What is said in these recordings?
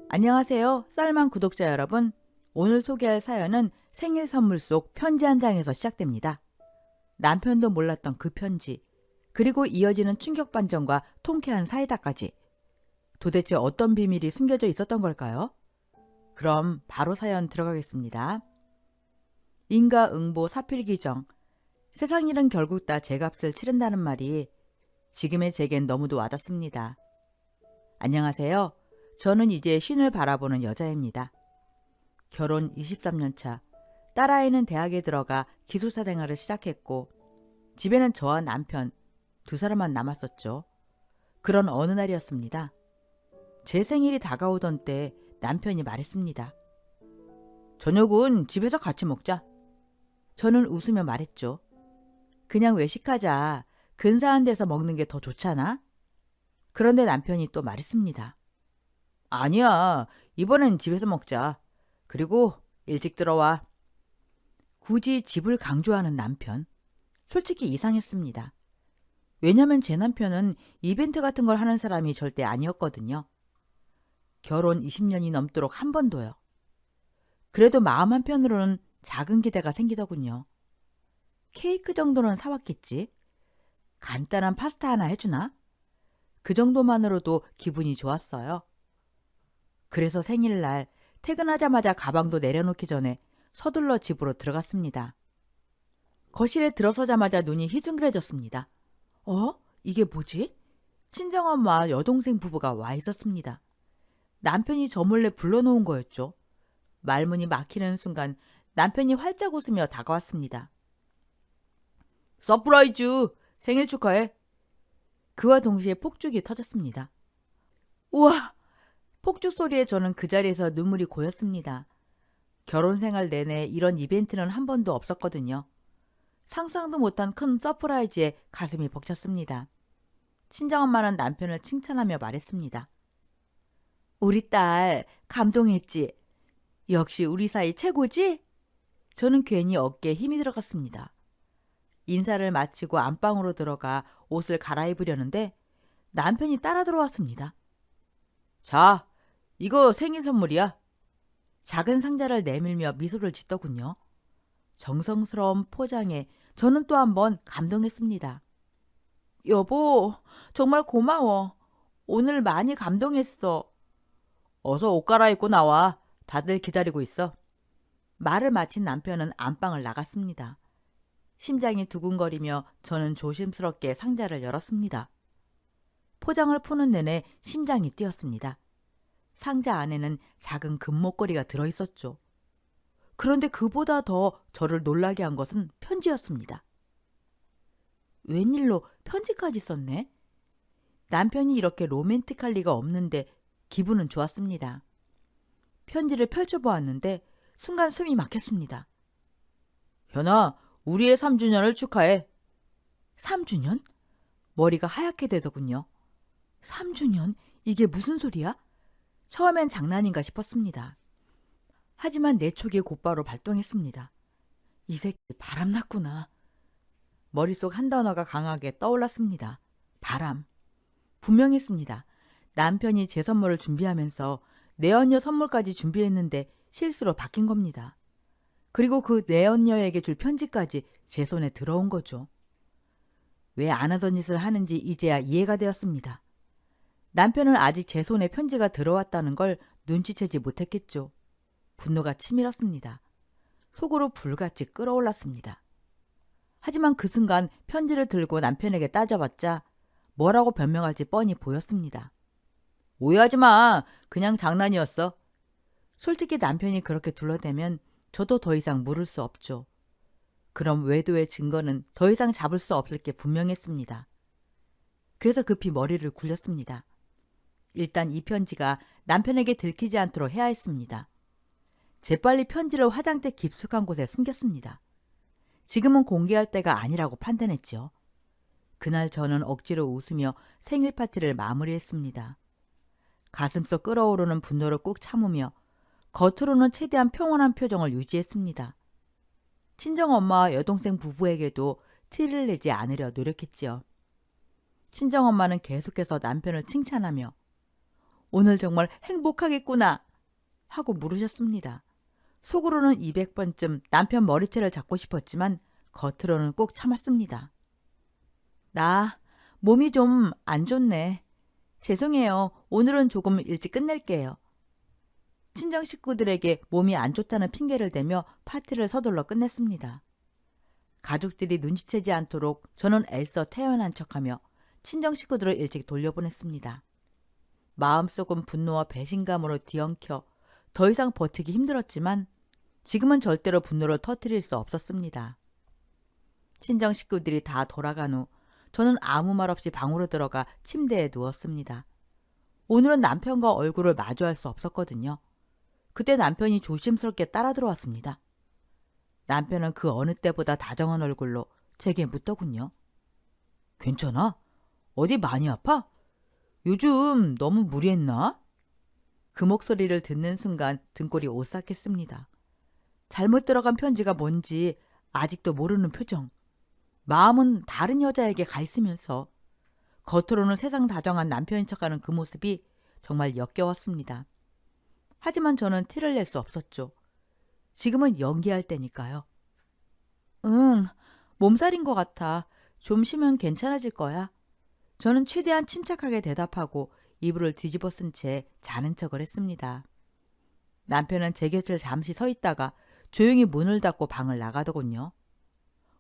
안녕하세요. 쌀만 구독자 여러분. 오늘 소개할 사연은 생일 선물 속 편지 한 장에서 시작됩니다. 남편도 몰랐던 그 편지, 그리고 이어지는 충격 반전과 통쾌한 사이다까지. 도대체 어떤 비밀이 숨겨져 있었던 걸까요? 그럼 바로 사연 들어가겠습니다. 인가응보 사필기정. 세상 일은 결국 다 제값을 치른다는 말이 지금의 제겐 너무도 와닿습니다. 안녕하세요. 저는 이제 쉰을 바라보는 여자입니다. 결혼 23년 차, 딸아이는 대학에 들어가 기숙사 생활을 시작했고 집에는 저와 남편 두 사람만 남았었죠. 그런 어느 날이었습니다. 제 생일이 다가오던 때 남편이 말했습니다. 저녁은 집에서 같이 먹자. 저는 웃으며 말했죠. 그냥 외식하자. 근사한 데서 먹는 게 더 좋잖아. 그런데 남편이 또 말했습니다. 아니야. 이번엔 집에서 먹자. 그리고 일찍 들어와. 굳이 집을 강조하는 남편. 솔직히 이상했습니다. 왜냐면 제 남편은 이벤트 같은 걸 하는 사람이 절대 아니었거든요. 결혼 20년이 넘도록 한 번도요. 그래도 마음 한편으로는 작은 기대가 생기더군요. 케이크 정도는 사왔겠지? 간단한 파스타 하나 해주나? 그 정도만으로도 기분이 좋았어요. 그래서 생일날 퇴근하자마자 가방도 내려놓기 전에 서둘러 집으로 들어갔습니다. 거실에 들어서자마자 눈이 휘둥그레졌습니다. 이게 뭐지? 친정엄마 여동생 부부가 와 있었습니다. 남편이 저 몰래 불러놓은 거였죠. 말문이 막히는 순간 남편이 활짝 웃으며 다가왔습니다. 서프라이즈! 생일 축하해! 그와 동시에 폭죽이 터졌습니다. 우와! 폭죽 소리에 저는 그 자리에서 눈물이 고였습니다. 결혼 생활 내내 이런 이벤트는 한 번도 없었거든요. 상상도 못한 큰 서프라이즈에 가슴이 벅찼습니다. 친정엄마는 남편을 칭찬하며 말했습니다. 우리 딸 감동했지? 역시 우리 사이 최고지? 저는 괜히 어깨에 힘이 들어갔습니다. 인사를 마치고 안방으로 들어가 옷을 갈아입으려는데 남편이 따라 들어왔습니다. 자, 이거 생일 선물이야. 작은 상자를 내밀며 미소를 짓더군요. 정성스러운 포장에 저는 또 한 번 감동했습니다. 여보, 정말 고마워. 오늘 많이 감동했어. 어서 옷 갈아입고 나와. 다들 기다리고 있어. 말을 마친 남편은 안방을 나갔습니다. 심장이 두근거리며 저는 조심스럽게 상자를 열었습니다. 포장을 푸는 내내 심장이 뛰었습니다. 상자 안에는 작은 금목걸이가 들어있었죠. 그런데 그보다 더 저를 놀라게 한 것은 편지였습니다. 웬일로 편지까지 썼네? 남편이 이렇게 로맨틱할 리가 없는데 기분은 좋았습니다. 편지를 펼쳐보았는데 순간 숨이 막혔습니다. 현아, 우리의 3주년을 축하해. 3주년? 머리가 하얗게 되더군요. 3주년? 이게 무슨 소리야? 처음엔 장난인가 싶었습니다. 하지만 내 촉이 곧바로 발동했습니다. 이 새끼 바람났구나. 머릿속 한 단어가 강하게 떠올랐습니다. 바람. 분명했습니다. 남편이 제 선물을 준비하면서 내언녀 선물까지 준비했는데 실수로 바뀐 겁니다. 그리고 그 내언녀에게 줄 편지까지 제 손에 들어온 거죠. 왜 안 하던 짓을 하는지 이제야 이해가 되었습니다. 남편은 아직 제 손에 편지가 들어왔다는 걸 눈치채지 못했겠죠. 분노가 치밀었습니다. 속으로 불같이 끓어올랐습니다. 하지만 그 순간 편지를 들고 남편에게 따져봤자 뭐라고 변명할지 뻔히 보였습니다. 오해하지 마. 그냥 장난이었어. 솔직히 남편이 그렇게 둘러대면 저도 더 이상 물을 수 없죠. 그럼 외도의 증거는 더 이상 잡을 수 없을 게 분명했습니다. 그래서 급히 머리를 굴렸습니다. 일단 이 편지가 남편에게 들키지 않도록 해야 했습니다. 재빨리 편지를 화장대 깊숙한 곳에 숨겼습니다. 지금은 공개할 때가 아니라고 판단했지요. 그날 저는 억지로 웃으며 생일 파티를 마무리했습니다. 가슴속 끓어오르는 분노를 꾹 참으며 겉으로는 최대한 평온한 표정을 유지했습니다. 친정엄마와 여동생 부부에게도 티를 내지 않으려 노력했지요. 친정엄마는 계속해서 남편을 칭찬하며 오늘 정말 행복하겠구나 하고 물으셨습니다. 속으로는 200번쯤 남편 머리채를 잡고 싶었지만 겉으로는 꾹 참았습니다. 나 몸이 좀 안 좋네. 죄송해요. 오늘은 조금 일찍 끝낼게요. 친정 식구들에게 몸이 안 좋다는 핑계를 대며 파티를 서둘러 끝냈습니다. 가족들이 눈치채지 않도록 저는 애써 태연한 척하며 친정 식구들을 일찍 돌려보냈습니다. 마음속은 분노와 배신감으로 뒤엉켜 더 이상 버티기 힘들었지만 지금은 절대로 분노를 터뜨릴 수 없었습니다. 친정 식구들이 다 돌아간 후 저는 아무 말 없이 방으로 들어가 침대에 누웠습니다. 오늘은 남편과 얼굴을 마주할 수 없었거든요. 그때 남편이 조심스럽게 따라 들어왔습니다. 남편은 그 어느 때보다 다정한 얼굴로 제게 묻더군요. 괜찮아? 어디 많이 아파? 요즘 너무 무리했나? 그 목소리를 듣는 순간 등골이 오싹했습니다. 잘못 들어간 편지가 뭔지 아직도 모르는 표정. 마음은 다른 여자에게 가 있으면서 겉으로는 세상 다정한 남편인 척하는 그 모습이 정말 역겨웠습니다. 하지만 저는 티를 낼 수 없었죠. 지금은 연기할 때니까요. 응, 몸살인 것 같아. 좀 쉬면 괜찮아질 거야. 저는 최대한 침착하게 대답하고 이불을 뒤집어 쓴 채 자는 척을 했습니다. 남편은 제 곁을 잠시 서 있다가 조용히 문을 닫고 방을 나가더군요.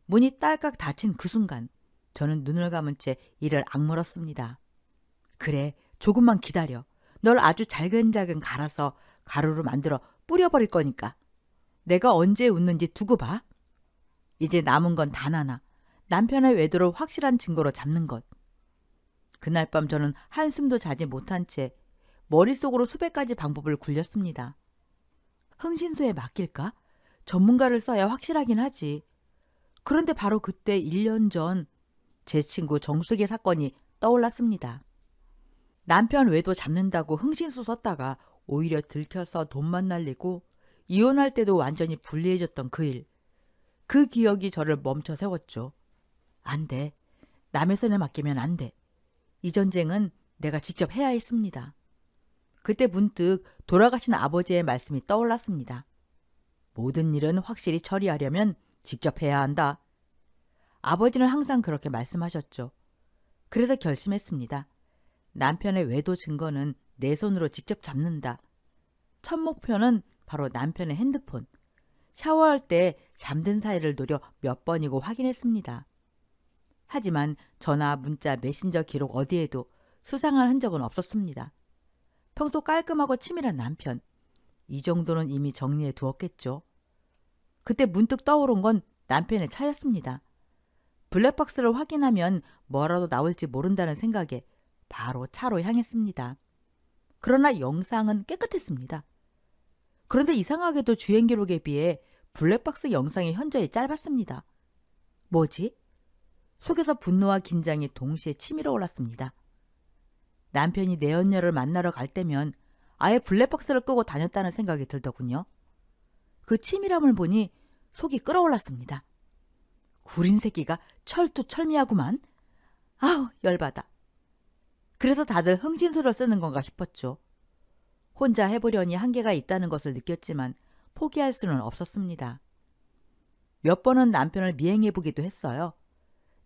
문이 딸깍 닫힌 그 순간 저는 눈을 감은 채 이를 악물었습니다. 그래, 조금만 기다려. 널 아주 잘근잘근 갈아서 가루로 만들어 뿌려버릴 거니까. 내가 언제 웃는지 두고 봐. 이제 남은 건 단 하나. 남편의 외도를 확실한 증거로 잡는 것. 그날 밤 저는 한숨도 자지 못한 채 머릿속으로 수백 가지 방법을 굴렸습니다. 흥신소에 맡길까? 전문가를 써야 확실하긴 하지. 그런데 바로 그때 1년 전 제 친구 정숙의 사건이 떠올랐습니다. 남편 외도 잡는다고 흥신소 썼다가 오히려 들켜서 돈만 날리고 이혼할 때도 완전히 불리해졌던 그 일. 그 기억이 저를 멈춰 세웠죠. 안 돼. 남의 손에 맡기면 안 돼. 이 전쟁은 내가 직접 해야 했습니다. 그때 문득 돌아가신 아버지의 말씀이 떠올랐습니다. 모든 일은 확실히 처리하려면 직접 해야 한다. 아버지는 항상 그렇게 말씀하셨죠. 그래서 결심했습니다. 남편의 외도 증거는 내 손으로 직접 잡는다. 첫 목표는 바로 남편의 핸드폰. 샤워할 때 잠든 사이를 노려 몇 번이고 확인했습니다. 하지만 전화, 문자, 메신저 기록 어디에도 수상한 흔적은 없었습니다. 평소 깔끔하고 치밀한 남편. 이 정도는 이미 정리해 두었겠죠. 그때 문득 떠오른 건 남편의 차였습니다. 블랙박스를 확인하면 뭐라도 나올지 모른다는 생각에 바로 차로 향했습니다. 그러나 영상은 깨끗했습니다. 그런데 이상하게도 주행 기록에 비해 블랙박스 영상의 현저히 짧았습니다. 뭐지? 속에서 분노와 긴장이 동시에 치밀어 올랐습니다. 남편이 내연녀를 만나러 갈 때면 아예 블랙박스를 끄고 다녔다는 생각이 들더군요. 그 치밀함을 보니 속이 끓어올랐습니다. 구린 새끼가 철두철미하구만. 아우, 열받아. 그래서 다들 흥신소를 쓰는 건가 싶었죠. 혼자 해보려니 한계가 있다는 것을 느꼈지만 포기할 수는 없었습니다. 몇 번은 남편을 미행해보기도 했어요.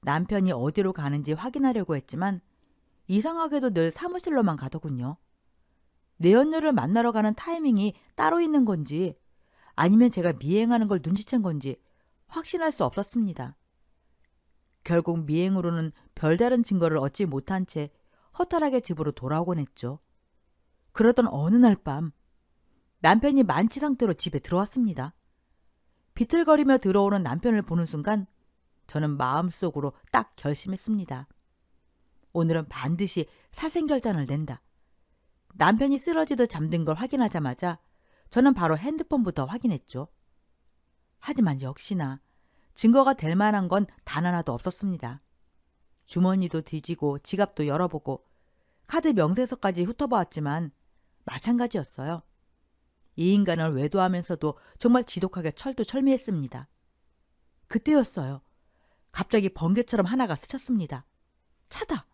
남편이 어디로 가는지 확인하려고 했지만 이상하게도 늘 사무실로만 가더군요. 내연녀를 만나러 가는 타이밍이 따로 있는 건지 아니면 제가 미행하는 걸 눈치챈 건지 확신할 수 없었습니다. 결국 미행으로는 별다른 증거를 얻지 못한 채 허탈하게 집으로 돌아오곤 했죠. 그러던 어느 날 밤 남편이 만취 상태로 집에 들어왔습니다. 비틀거리며 들어오는 남편을 보는 순간 저는 마음속으로 딱 결심했습니다. 오늘은 반드시 사생결단을 낸다. 남편이 쓰러지듯 잠든 걸 확인하자마자 저는 바로 핸드폰부터 확인했죠. 하지만 역시나 증거가 될 만한 건 단 하나도 없었습니다. 주머니도 뒤지고 지갑도 열어보고 카드 명세서까지 훑어보았지만 마찬가지였어요. 이 인간을 외도하면서도 정말 지독하게 철두철미했습니다. 그때였어요. 갑자기 번개처럼 하나가 스쳤습니다. 차다.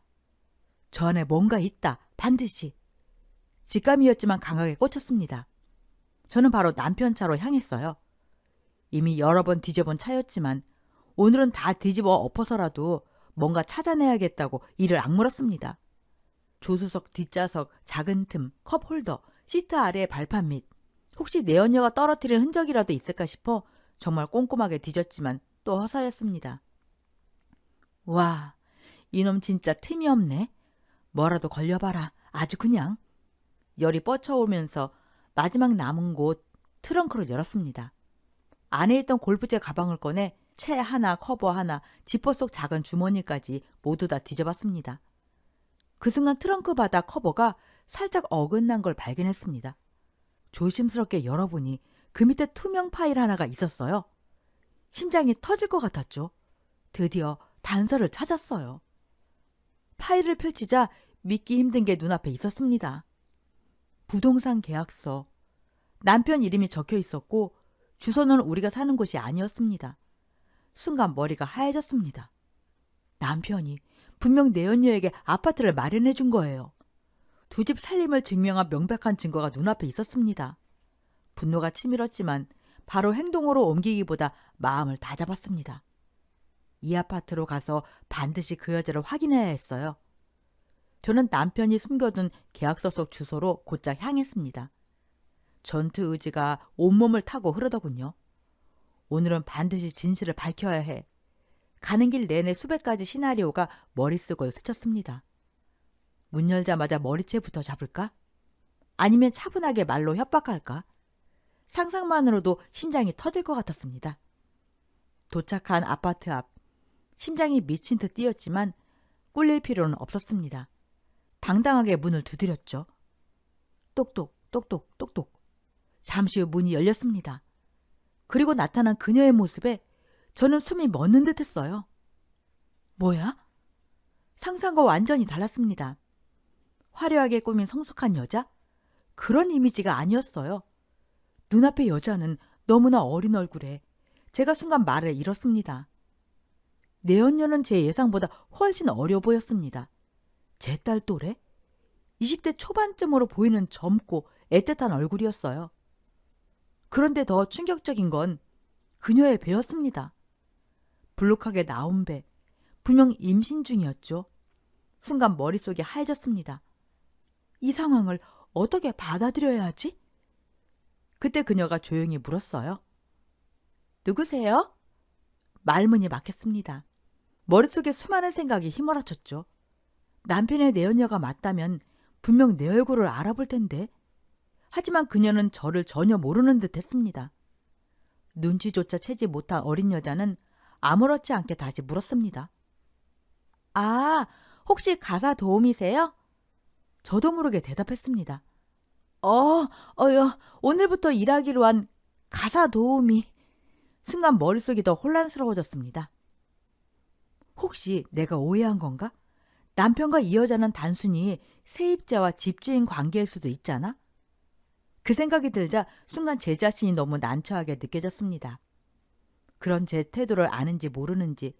저 안에 뭔가 있다. 반드시. 직감이었지만 강하게 꽂혔습니다. 저는 바로 남편 차로 향했어요. 이미 여러 번 뒤져본 차였지만 오늘은 다 뒤집어 엎어서라도 뭔가 찾아내야겠다고 이를 악물었습니다. 조수석 뒷좌석, 작은 틈, 컵홀더, 시트 아래의 발판 및 혹시 내연녀가 떨어뜨린 흔적이라도 있을까 싶어 정말 꼼꼼하게 뒤졌지만 또 허사였습니다. 와, 이놈 진짜 틈이 없네. 뭐라도 걸려봐라. 아주 그냥. 열이 뻗쳐오면서 마지막 남은 곳 트렁크를 열었습니다. 안에 있던 골프채 가방을 꺼내 채 하나, 커버 하나, 지퍼 속 작은 주머니까지 모두 다 뒤져봤습니다. 그 순간 트렁크 바닥 커버가 살짝 어긋난 걸 발견했습니다. 조심스럽게 열어보니 그 밑에 투명 파일 하나가 있었어요. 심장이 터질 것 같았죠. 드디어 단서를 찾았어요. 파일을 펼치자 믿기 힘든 게 눈앞에 있었습니다. 부동산 계약서. 남편 이름이 적혀 있었고 주소는 우리가 사는 곳이 아니었습니다. 순간 머리가 하얘졌습니다. 남편이 분명 내연녀에게 아파트를 마련해 준 거예요. 두 집 살림을 증명한 명백한 증거가 눈앞에 있었습니다. 분노가 치밀었지만 바로 행동으로 옮기기보다 마음을 다잡았습니다. 이 아파트로 가서 반드시 그 여자를 확인해야 했어요. 저는 남편이 숨겨둔 계약서 속 주소로 곧장 향했습니다. 전투 의지가 온몸을 타고 흐르더군요. 오늘은 반드시 진실을 밝혀야 해. 가는 길 내내 수백 가지 시나리오가 머릿속을 스쳤습니다. 문 열자마자 머리채부터 잡을까? 아니면 차분하게 말로 협박할까? 상상만으로도 심장이 터질 것 같았습니다. 도착한 아파트 앞, 심장이 미친 듯 뛰었지만 꿀릴 필요는 없었습니다. 당당하게 문을 두드렸죠. 똑똑, 똑똑, 똑똑. 잠시 후 문이 열렸습니다. 그리고 나타난 그녀의 모습에 저는 숨이 멎는 듯 했어요. 뭐야? 상상과 완전히 달랐습니다. 화려하게 꾸민 성숙한 여자? 그런 이미지가 아니었어요. 눈앞의 여자는 너무나 어린 얼굴에 제가 순간 말을 잃었습니다. 내연녀는 제 예상보다 훨씬 어려 보였습니다. 제 딸 또래? 20대 초반쯤으로 보이는 젊고 애틋한 얼굴이었어요. 그런데 더 충격적인 건 그녀의 배였습니다. 불룩하게 나온 배, 분명 임신 중이었죠. 순간 머릿속이 하얘졌습니다. 이 상황을 어떻게 받아들여야 하지? 그때 그녀가 조용히 물었어요. 누구세요? 말문이 막혔습니다. 머릿속에 수많은 생각이 휘몰아쳤죠. 남편의 내연녀가 맞다면 분명 내 얼굴을 알아볼 텐데. 하지만 그녀는 저를 전혀 모르는 듯 했습니다. 눈치조차 채지 못한 어린 여자는 아무렇지 않게 다시 물었습니다. 아, 혹시 가사 도우미세요? 저도 모르게 대답했습니다. 오늘부터 일하기로 한 가사 도우미. 순간 머릿속이 더 혼란스러워졌습니다. 혹시 내가 오해한 건가? 남편과 이 여자는 단순히 세입자와 집주인 관계일 수도 있잖아? 그 생각이 들자 순간 제 자신이 너무 난처하게 느껴졌습니다. 그런 제 태도를 아는지 모르는지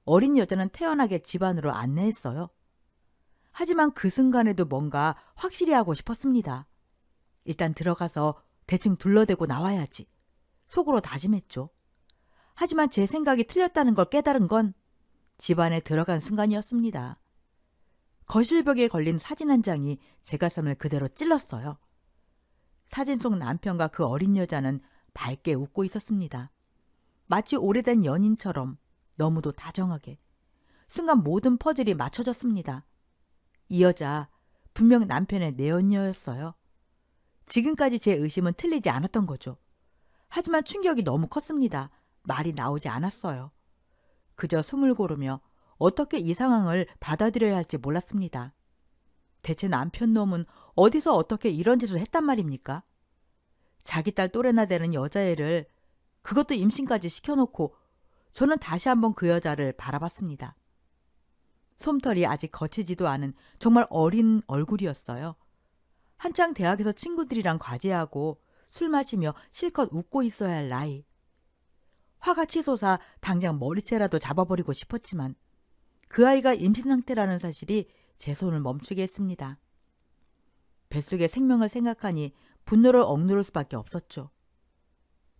어린 여자는 태연하게 집 안으로 안내했어요. 하지만 그 순간에도 뭔가 확실히 하고 싶었습니다. 일단 들어가서 대충 둘러대고 나와야지. 속으로 다짐했죠. 하지만 제 생각이 틀렸다는 걸 깨달은 건 집 안에 들어간 순간이었습니다. 거실벽에 걸린 사진 한 장이 제 가슴을 그대로 찔렀어요. 사진 속 남편과 그 어린 여자는 밝게 웃고 있었습니다. 마치 오래된 연인처럼 너무도 다정하게. 순간 모든 퍼즐이 맞춰졌습니다. 이 여자 분명 남편의 내연녀였어요. 지금까지 제 의심은 틀리지 않았던 거죠. 하지만 충격이 너무 컸습니다. 말이 나오지 않았어요. 그저 숨을 고르며 어떻게 이 상황을 받아들여야 할지 몰랐습니다. 대체 남편 놈은 어디서 어떻게 이런 짓을 했단 말입니까? 자기 딸 또래나 되는 여자애를, 그것도 임신까지 시켜놓고 저는 다시 한번 그 여자를 바라봤습니다. 솜털이 아직 거치지도 않은 정말 어린 얼굴이었어요. 한창 대학에서 친구들이랑 과제하고 술 마시며 실컷 웃고 있어야 할 나이. 화가 치솟아 당장 머리채라도 잡아버리고 싶었지만 그 아이가 임신 상태라는 사실이 제 손을 멈추게 했습니다. 뱃속의 생명을 생각하니 분노를 억누를 수밖에 없었죠.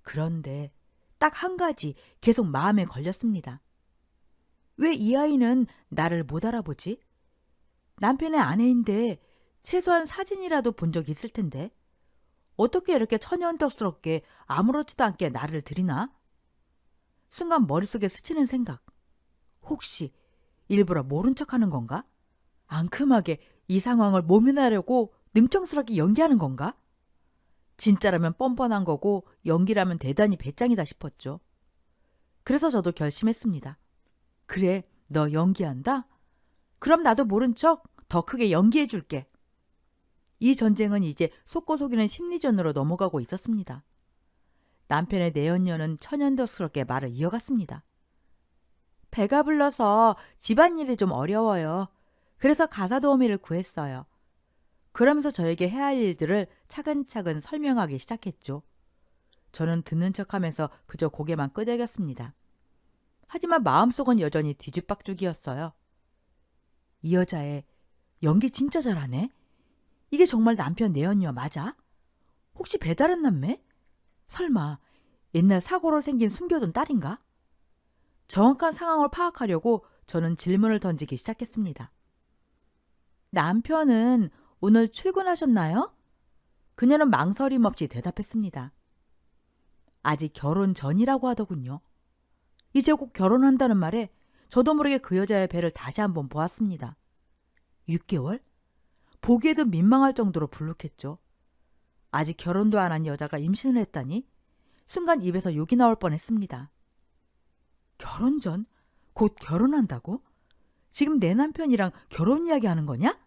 그런데 딱 한 가지 계속 마음에 걸렸습니다. 왜 이 아이는 나를 못 알아보지? 남편의 아내인데 최소한 사진이라도 본 적 있을 텐데 어떻게 이렇게 천연덕스럽게 아무렇지도 않게 나를 들이나? 순간 머릿속에 스치는 생각. 혹시 일부러 모른 척하는 건가? 앙큼하게 이 상황을 모면하려고 능청스럽게 연기하는 건가? 진짜라면 뻔뻔한 거고 연기라면 대단히 배짱이다 싶었죠. 그래서 저도 결심했습니다. 그래, 너 연기한다? 그럼 나도 모른 척 더 크게 연기해 줄게. 이 전쟁은 이제 속고 속이는 심리전으로 넘어가고 있었습니다. 남편의 내연녀는 천연덕스럽게 말을 이어갔습니다. 배가 불러서 집안일이 좀 어려워요. 그래서 가사 도우미를 구했어요. 그러면서 저에게 해야 할 일들을 차근차근 설명하기 시작했죠. 저는 듣는 척하면서 그저 고개만 끄덕였습니다. 하지만 마음속은 여전히 뒤죽박죽이었어요. 이 여자애 연기 진짜 잘하네? 이게 정말 남편 내연녀 맞아? 혹시 배다른 남매? 설마 옛날 사고로 생긴 숨겨둔 딸인가? 정확한 상황을 파악하려고 저는 질문을 던지기 시작했습니다. 남편은 오늘 출근하셨나요? 그녀는 망설임 없이 대답했습니다. 아직 결혼 전이라고 하더군요. 이제 곧 결혼한다는 말에 저도 모르게 그 여자의 배를 다시 한번 보았습니다. 6개월? 보기에도 민망할 정도로 불룩했죠. 아직 결혼도 안 한 여자가 임신을 했다니 순간 입에서 욕이 나올 뻔했습니다. 결혼 전? 곧 결혼한다고? 지금 내 남편이랑 결혼 이야기하는 거냐?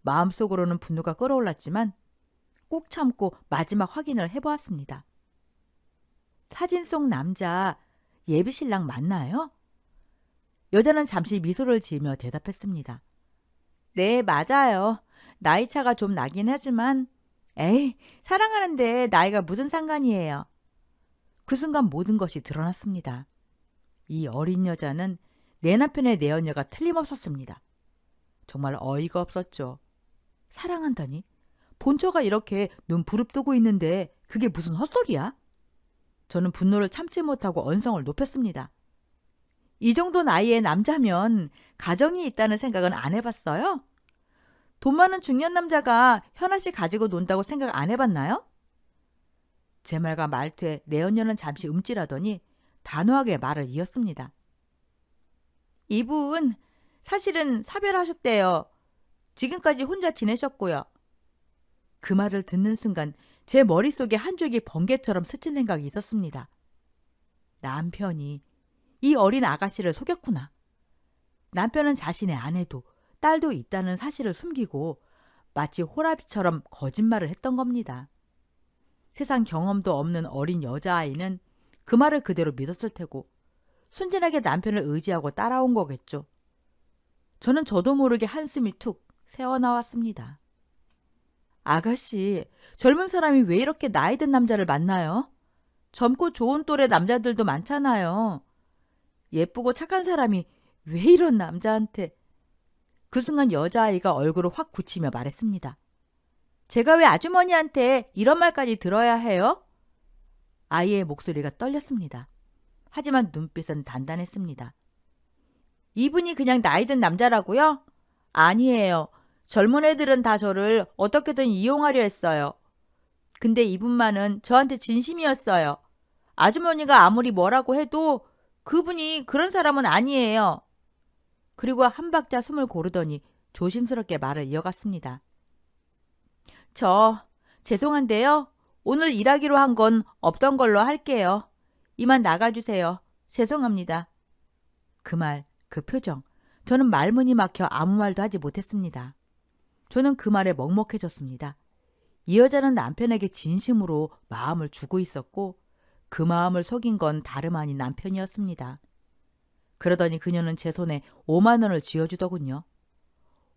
마음속으로는 분노가 끓어올랐지만 꾹 참고 마지막 확인을 해보았습니다. 사진 속 남자 예비신랑 맞나요? 여자는 잠시 미소를 지으며 대답했습니다. 네, 맞아요. 나이차가 좀 나긴 하지만 에이, 사랑하는데 나이가 무슨 상관이에요. 그 순간 모든 것이 드러났습니다. 이 어린 여자는 내 남편의 내연녀가 틀림없었습니다. 정말 어이가 없었죠. 사랑한다니? 본처가 이렇게 눈 부릅뜨고 있는데 그게 무슨 헛소리야? 저는 분노를 참지 못하고 언성을 높였습니다. 이 정도 나이의 남자면 가정이 있다는 생각은 안 해봤어요? 돈 많은 중년 남자가 현아씨 가지고 논다고 생각 안 해봤나요? 제 말과 말투에 내연녀는 잠시 움찔하더니 단호하게 말을 이었습니다. 이분 사실은 사별하셨대요. 지금까지 혼자 지내셨고요. 그 말을 듣는 순간 제 머릿속에 한 줄기 번개처럼 스친 생각이 있었습니다. 남편이 이 어린 아가씨를 속였구나. 남편은 자신의 아내도 딸도 있다는 사실을 숨기고 마치 호라비처럼 거짓말을 했던 겁니다. 세상 경험도 없는 어린 여자아이는 그 말을 그대로 믿었을 테고 순진하게 남편을 의지하고 따라온 거겠죠. 저는 저도 모르게 한숨이 툭 새어나왔습니다. 아가씨, 젊은 사람이 왜 이렇게 나이 든 남자를 만나요? 젊고 좋은 또래 남자들도 많잖아요. 예쁘고 착한 사람이 왜 이런 남자한테... 그 순간 여자아이가 얼굴을 확 굳히며 말했습니다. 제가 왜 아주머니한테 이런 말까지 들어야 해요? 아이의 목소리가 떨렸습니다. 하지만 눈빛은 단단했습니다. 이분이 그냥 나이든 남자라고요? 아니에요. 젊은 애들은 다 저를 어떻게든 이용하려 했어요. 근데 이분만은 저한테 진심이었어요. 아주머니가 아무리 뭐라고 해도 그분이 그런 사람은 아니에요. 그리고 한 박자 숨을 고르더니 조심스럽게 말을 이어갔습니다. 죄송한데요. 오늘 일하기로 한 건 없던 걸로 할게요. 이만 나가주세요. 죄송합니다. 그 말, 그 표정. 저는 말문이 막혀 아무 말도 하지 못했습니다. 저는 그 말에 먹먹해졌습니다. 이 여자는 남편에게 진심으로 마음을 주고 있었고 그 마음을 속인 건 다름 아닌 남편이었습니다. 그러더니 그녀는 제 손에 5만 원을 쥐어주더군요.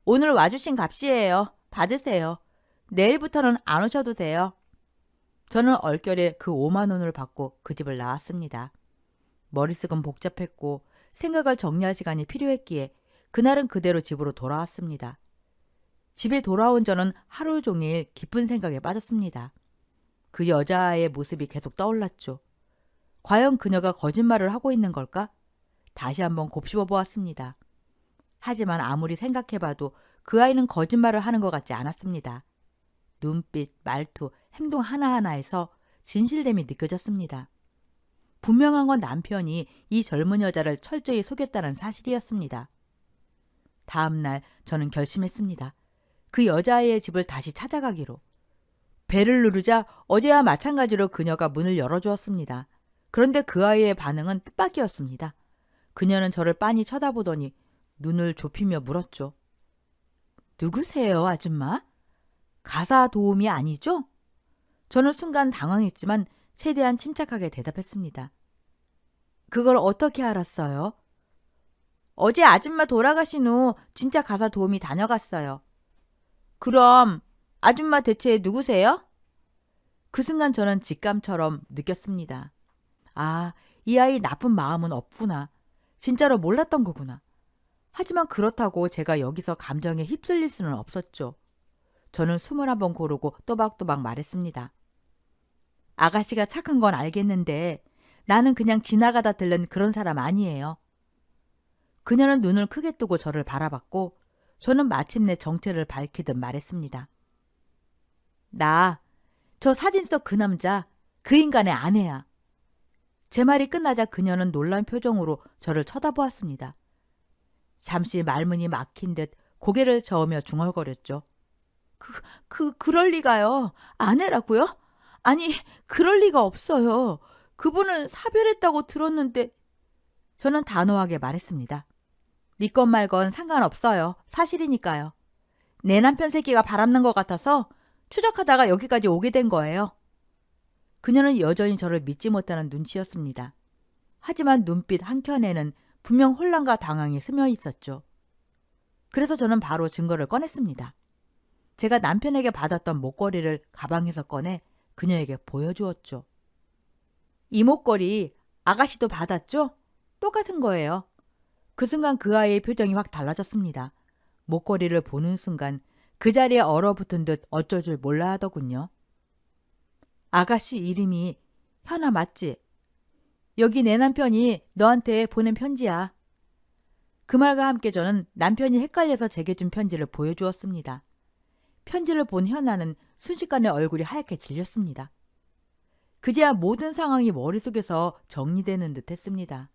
오늘 와주신 값이에요. 받으세요. 내일부터는 안 오셔도 돼요. 저는 얼결에 그 5만 원을 받고 그 집을 나왔습니다. 머릿속은 복잡했고 생각을 정리할 시간이 필요했기에 그날은 그대로 집으로 돌아왔습니다. 집에 돌아온 저는 하루 종일 깊은 생각에 빠졌습니다. 그 여자의 모습이 계속 떠올랐죠. 과연 그녀가 거짓말을 하고 있는 걸까? 다시 한번 곱씹어 보았습니다. 하지만 아무리 생각해봐도 그 아이는 거짓말을 하는 것 같지 않았습니다. 눈빛, 말투, 행동 하나하나에서 진실됨이 느껴졌습니다. 분명한 건 남편이 이 젊은 여자를 철저히 속였다는 사실이었습니다. 다음 날 저는 결심했습니다. 그 여자아이의 집을 다시 찾아가기로. 벨을 누르자 어제와 마찬가지로 그녀가 문을 열어주었습니다. 그런데 그 아이의 반응은 뜻밖이었습니다. 그녀는 저를 빤히 쳐다보더니 눈을 좁히며 물었죠. 누구세요, 아줌마? 가사 도우미 아니죠? 저는 순간 당황했지만 최대한 침착하게 대답했습니다. 그걸 어떻게 알았어요? 어제 아줌마 돌아가신 후 진짜 가사 도우미 다녀갔어요. 그럼 아줌마 대체 누구세요? 그 순간 저는 직감처럼 느꼈습니다. 아, 이 아이 나쁜 마음은 없구나. 진짜로 몰랐던 거구나. 하지만 그렇다고 제가 여기서 감정에 휩쓸릴 수는 없었죠. 저는 숨을 한번 고르고 또박또박 말했습니다. 아가씨가 착한 건 알겠는데 나는 그냥 지나가다 들른 그런 사람 아니에요. 그녀는 눈을 크게 뜨고 저를 바라봤고 저는 마침내 정체를 밝히듯 말했습니다. 저 사진 속 그 남자, 그 인간의 아내야. 제 말이 끝나자 그녀는 놀란 표정으로 저를 쳐다보았습니다. 잠시 말문이 막힌 듯 고개를 저으며 중얼거렸죠. 그럴 리가요. 아내라고요? 아니, 그럴 리가 없어요. 그분은 사별했다고 들었는데. 저는 단호하게 말했습니다. 믿건 말건 상관없어요. 사실이니까요. 내 남편 새끼가 바람난 것 같아서 추적하다가 여기까지 오게 된 거예요. 그녀는 여전히 저를 믿지 못하는 눈치였습니다. 하지만 눈빛 한켠에는 분명 혼란과 당황이 스며 있었죠. 그래서 저는 바로 증거를 꺼냈습니다. 제가 남편에게 받았던 목걸이를 가방에서 꺼내 그녀에게 보여주었죠. 이 목걸이 아가씨도 받았죠? 똑같은 거예요. 그 순간 그 아이의 표정이 확 달라졌습니다. 목걸이를 보는 순간 그 자리에 얼어붙은 듯 어쩔 줄 몰라 하더군요. 아가씨 이름이 현아 맞지? 여기 내 남편이 너한테 보낸 편지야. 그 말과 함께 저는 남편이 헷갈려서 제게 준 편지를 보여주었습니다. 편지를 본 현아는 순식간에 얼굴이 하얗게 질렸습니다. 그제야 모든 상황이 머릿속에서 정리되는 듯 했습니다.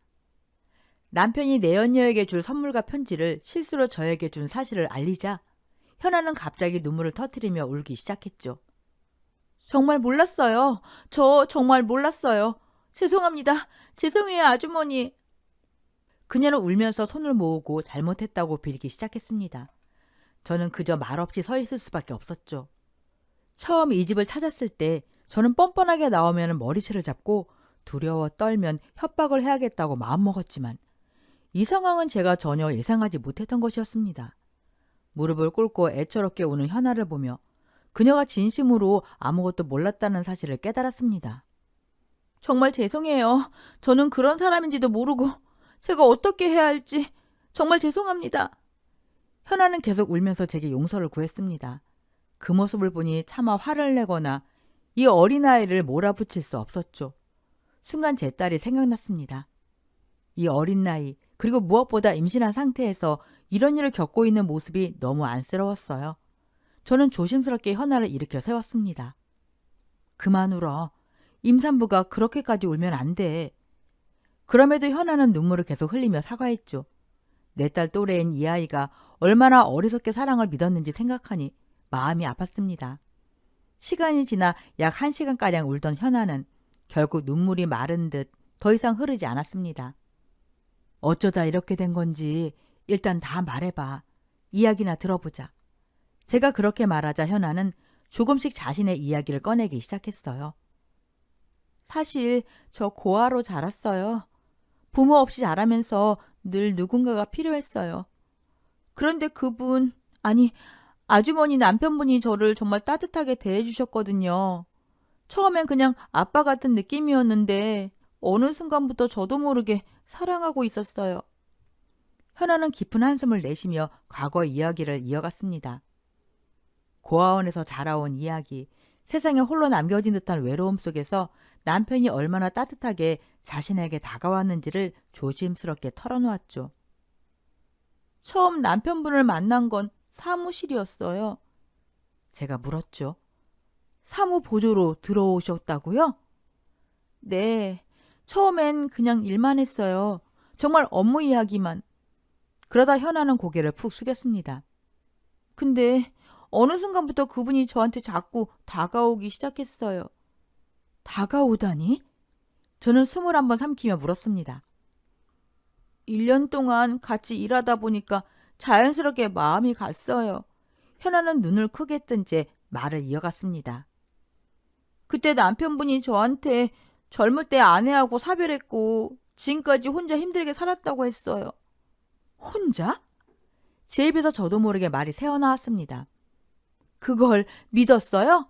남편이 내연녀에게 줄 선물과 편지를 실수로 저에게 준 사실을 알리자 현아는 갑자기 눈물을 터뜨리며 울기 시작했죠. 정말 몰랐어요. 저 정말 몰랐어요. 죄송합니다. 죄송해요, 아주머니. 그녀는 울면서 손을 모으고 잘못했다고 빌기 시작했습니다. 저는 그저 말없이 서 있을 수밖에 없었죠. 처음 이 집을 찾았을 때 저는 뻔뻔하게 나오면 머리채를 잡고 두려워 떨면 협박을 해야겠다고 마음먹었지만 이 상황은 제가 전혀 예상하지 못했던 것이었습니다. 무릎을 꿇고 애처롭게 우는 현아를 보며 그녀가 진심으로 아무것도 몰랐다는 사실을 깨달았습니다. 정말 죄송해요. 저는 그런 사람인지도 모르고 제가 어떻게 해야 할지 정말 죄송합니다. 현아는 계속 울면서 제게 용서를 구했습니다. 그 모습을 보니 차마 화를 내거나 이 어린아이를 몰아붙일 수 없었죠. 순간 제 딸이 생각났습니다. 이 어린 나이 그리고 무엇보다 임신한 상태에서 이런 일을 겪고 있는 모습이 너무 안쓰러웠어요. 저는 조심스럽게 현아를 일으켜 세웠습니다. 그만 울어. 임산부가 그렇게까지 울면 안 돼. 그럼에도 현아는 눈물을 계속 흘리며 사과했죠. 내 딸 또래인 이 아이가 얼마나 어리석게 사랑을 믿었는지 생각하니 마음이 아팠습니다. 시간이 지나 약 1시간가량 울던 현아는 결국 눈물이 마른 듯 더 이상 흐르지 않았습니다. 어쩌다 이렇게 된 건지 일단 다 말해봐. 이야기나 들어보자. 제가 그렇게 말하자 현아는 조금씩 자신의 이야기를 꺼내기 시작했어요. 사실 저 고아로 자랐어요. 부모 없이 자라면서 늘 누군가가 필요했어요. 그런데 아주머니 남편분이 저를 정말 따뜻하게 대해주셨거든요. 처음엔 그냥 아빠 같은 느낌이었는데 어느 순간부터 저도 모르게 사랑하고 있었어요. 현아는 깊은 한숨을 내쉬며 과거 이야기를 이어갔습니다. 고아원에서 자라온 이야기, 세상에 홀로 남겨진 듯한 외로움 속에서 남편이 얼마나 따뜻하게 자신에게 다가왔는지를 조심스럽게 털어놓았죠. 처음 남편분을 만난 건 사무실이었어요. 제가 물었죠. 사무보조로 들어오셨다고요? 네, 처음엔 그냥 일만 했어요. 정말 업무 이야기만. 그러다 현아는 고개를 푹 숙였습니다. 근데 어느 순간부터 그분이 저한테 자꾸 다가오기 시작했어요. 다가오다니? 저는 숨을 한번 삼키며 물었습니다. 1년 동안 같이 일하다 보니까 자연스럽게 마음이 갔어요. 현아는 눈을 크게 뜬 채 말을 이어갔습니다. 그때 남편분이 저한테 젊을 때 아내하고 사별했고 지금까지 혼자 힘들게 살았다고 했어요. 혼자? 제 입에서 저도 모르게 말이 새어나왔습니다. 그걸 믿었어요?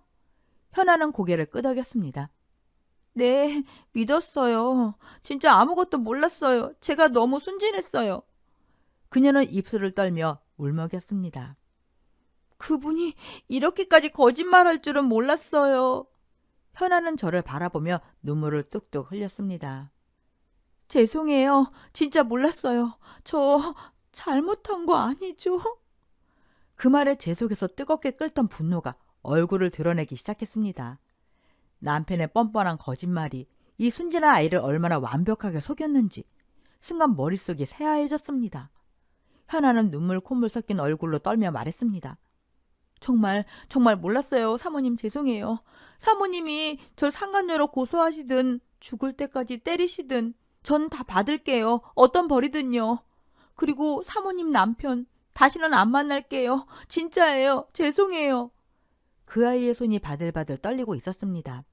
현아는 고개를 끄덕였습니다. 네, 믿었어요. 진짜 아무것도 몰랐어요. 제가 너무 순진했어요. 그녀는 입술을 떨며 울먹였습니다. 그분이 이렇게까지 거짓말할 줄은 몰랐어요. 현아는 저를 바라보며 눈물을 뚝뚝 흘렸습니다. 죄송해요. 진짜 몰랐어요. 저 잘못한 거 아니죠? 그 말에 제 속에서 뜨겁게 끓던 분노가 얼굴을 드러내기 시작했습니다. 남편의 뻔뻔한 거짓말이 이 순진한 아이를 얼마나 완벽하게 속였는지 순간 머릿속이 새하얘졌습니다. 현아는 눈물 콧물 섞인 얼굴로 떨며 말했습니다. 정말 몰랐어요. 사모님 죄송해요. 사모님이 절 상간녀로 고소하시든 죽을 때까지 때리시든 전 다 받을게요. 어떤 벌이든요. 그리고 사모님 남편 다시는 안 만날게요. 진짜예요. 죄송해요. 그 아이의 손이 바들바들 떨리고 있었습니다.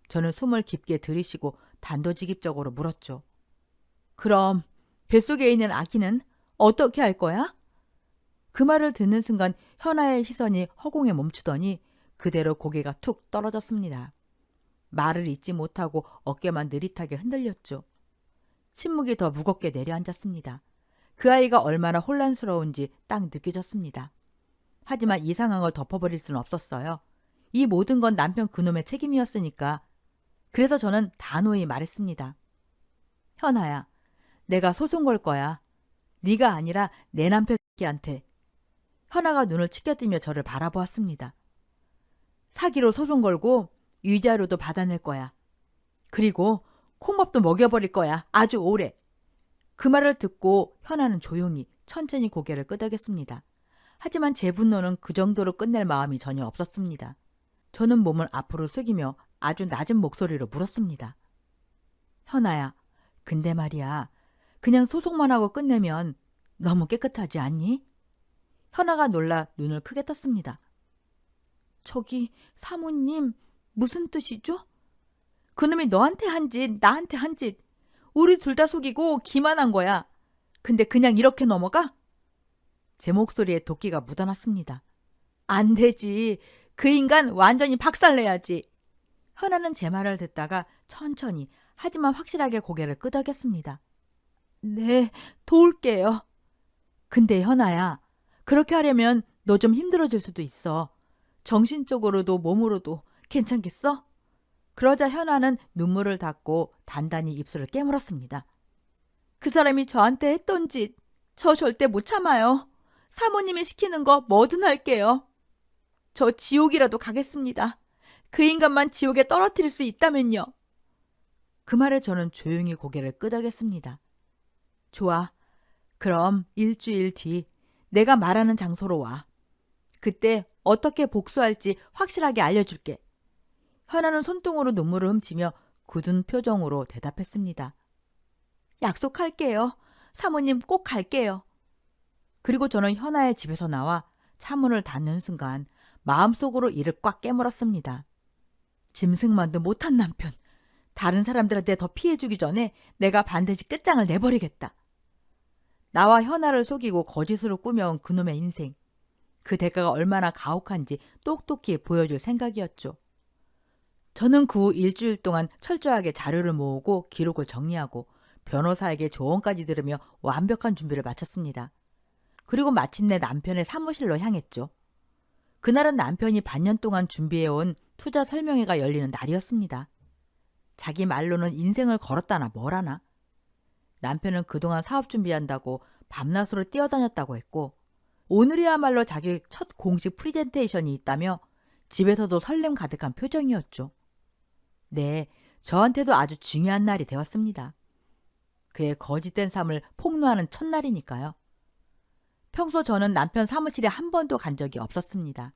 저는 숨을 깊게 들이쉬고 단도직입적으로 물었죠. 그럼 뱃속에 있는 아기는 어떻게 할 거야? 그 말을 듣는 순간 현아의 시선이 허공에 멈추더니 그대로 고개가 툭 떨어졌습니다. 말을 잇지 못하고 어깨만 느릿하게 흔들렸죠. 침묵이 더 무겁게 내려앉았습니다. 그 아이가 얼마나 혼란스러운지 딱 느껴졌습니다. 하지만 이 상황을 덮어버릴 수는 없었어요. 이 모든 건 남편 그놈의 책임이었으니까. 그래서 저는 단호히 말했습니다. 현아야, 내가 소송 걸 거야. 네가 아니라 내 남편 새끼한테. 현아가 눈을 치켜뜨며 저를 바라보았습니다. 사기로 소송 걸고 위자료도 받아낼 거야. 그리고 콩밥도 먹여버릴 거야. 아주 오래. 그 말을 듣고 현아는 조용히 천천히 고개를 끄덕였습니다. 하지만 제 분노는 그 정도로 끝낼 마음이 전혀 없었습니다. 저는 몸을 앞으로 숙이며 아주 낮은 목소리로 물었습니다. 현아야, 근데 말이야. 그냥 소송만 하고 끝내면 너무 깨끗하지 않니? 현아가 놀라 눈을 크게 떴습니다. 저기 사모님 무슨 뜻이죠? 그놈이 너한테 한 짓, 나한테 한 짓. 우리 둘 다 속이고 기만한 거야. 근데 그냥 이렇게 넘어가? 제 목소리에 도끼가 묻어났습니다. 안 되지. 그 인간 완전히 박살내야지. 현아는 제 말을 듣다가 천천히 하지만 확실하게 고개를 끄덕였습니다. 네, 도울게요. 근데 현아야, 그렇게 하려면 너 좀 힘들어질 수도 있어. 정신적으로도 몸으로도 괜찮겠어? 그러자 현아는 눈물을 닦고 단단히 입술을 깨물었습니다. 그 사람이 저한테 했던 짓, 저 절대 못 참아요. 사모님이 시키는 거 뭐든 할게요. 저 지옥이라도 가겠습니다. 그 인간만 지옥에 떨어뜨릴 수 있다면요. 그 말에 저는 조용히 고개를 끄덕였습니다. 좋아. 그럼 일주일 뒤 내가 말하는 장소로 와. 그때 어떻게 복수할지 확실하게 알려줄게. 현아는 손등으로 눈물을 훔치며 굳은 표정으로 대답했습니다. 약속할게요. 사모님 꼭 갈게요. 그리고 저는 현아의 집에서 나와 차문을 닫는 순간 마음속으로 이를 꽉 깨물었습니다. 짐승만도 못한 남편. 다른 사람들한테 더 피해주기 전에 내가 반드시 끝장을 내버리겠다. 나와 현아를 속이고 거짓으로 꾸며온 그놈의 인생. 그 대가가 얼마나 가혹한지 똑똑히 보여줄 생각이었죠. 저는 그 후 일주일 동안 철저하게 자료를 모으고 기록을 정리하고 변호사에게 조언까지 들으며 완벽한 준비를 마쳤습니다. 그리고 마침내 남편의 사무실로 향했죠. 그날은 남편이 반년 동안 준비해온 투자 설명회가 열리는 날이었습니다. 자기 말로는 인생을 걸었다나 뭐라나. 남편은 그동안 사업 준비한다고 밤낮으로 뛰어다녔다고 했고 오늘이야말로 자기 첫 공식 프리젠테이션이 있다며 집에서도 설렘 가득한 표정이었죠. 네, 저한테도 아주 중요한 날이 되었습니다. 그의 거짓된 삶을 폭로하는 첫날이니까요. 평소 저는 남편 사무실에 한 번도 간 적이 없었습니다.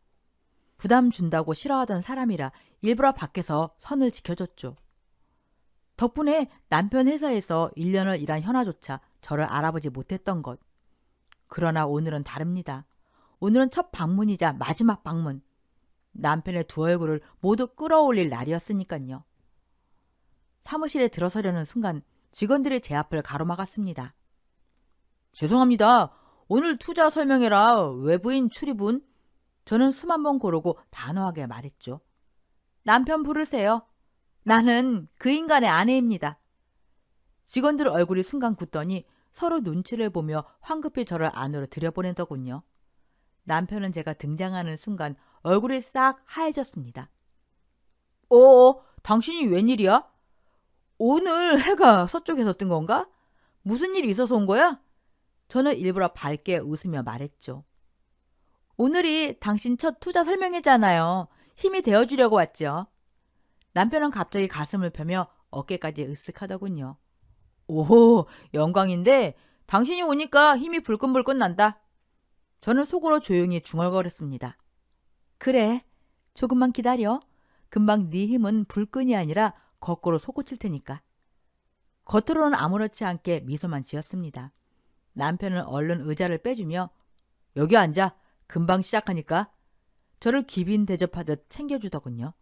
부담 준다고 싫어하던 사람이라 일부러 밖에서 선을 지켜줬죠. 덕분에 남편 회사에서 1년을 일한 현아조차 저를 알아보지 못했던 것. 그러나 오늘은 다릅니다. 오늘은 첫 방문이자 마지막 방문. 남편의 두 얼굴을 모두 끌어올릴 날이었으니까요. 사무실에 들어서려는 순간 직원들이 제 앞을 가로막았습니다. 죄송합니다. 오늘 투자 설명회라 외부인 출입은? 저는 숨 한 번 고르고 단호하게 말했죠. 남편 부르세요. 나는 그 인간의 아내입니다. 직원들 얼굴이 순간 굳더니 서로 눈치를 보며 황급히 저를 안으로 들여보내더군요. 남편은 제가 등장하는 순간 얼굴이 싹 하얘졌습니다. 당신이 웬일이야? 오늘 해가 서쪽에서 뜬 건가? 무슨 일이 있어서 온 거야? 저는 일부러 밝게 웃으며 말했죠. 오늘이 당신 첫 투자 설명회잖아요. 힘이 되어주려고 왔죠. 남편은 갑자기 가슴을 펴며 어깨까지 으쓱하더군요. 오, 영광인데 당신이 오니까 힘이 불끈불끈 난다. 저는 속으로 조용히 중얼거렸습니다. 그래, 조금만 기다려. 금방 네 힘은 불끈이 아니라 거꾸로 솟구칠 테니까. 겉으로는 아무렇지 않게 미소만 지었습니다. 남편은 얼른 의자를 빼주며 여기 앉아. 금방 시작하니까. 저를 귀빈 대접하듯 챙겨주더군요.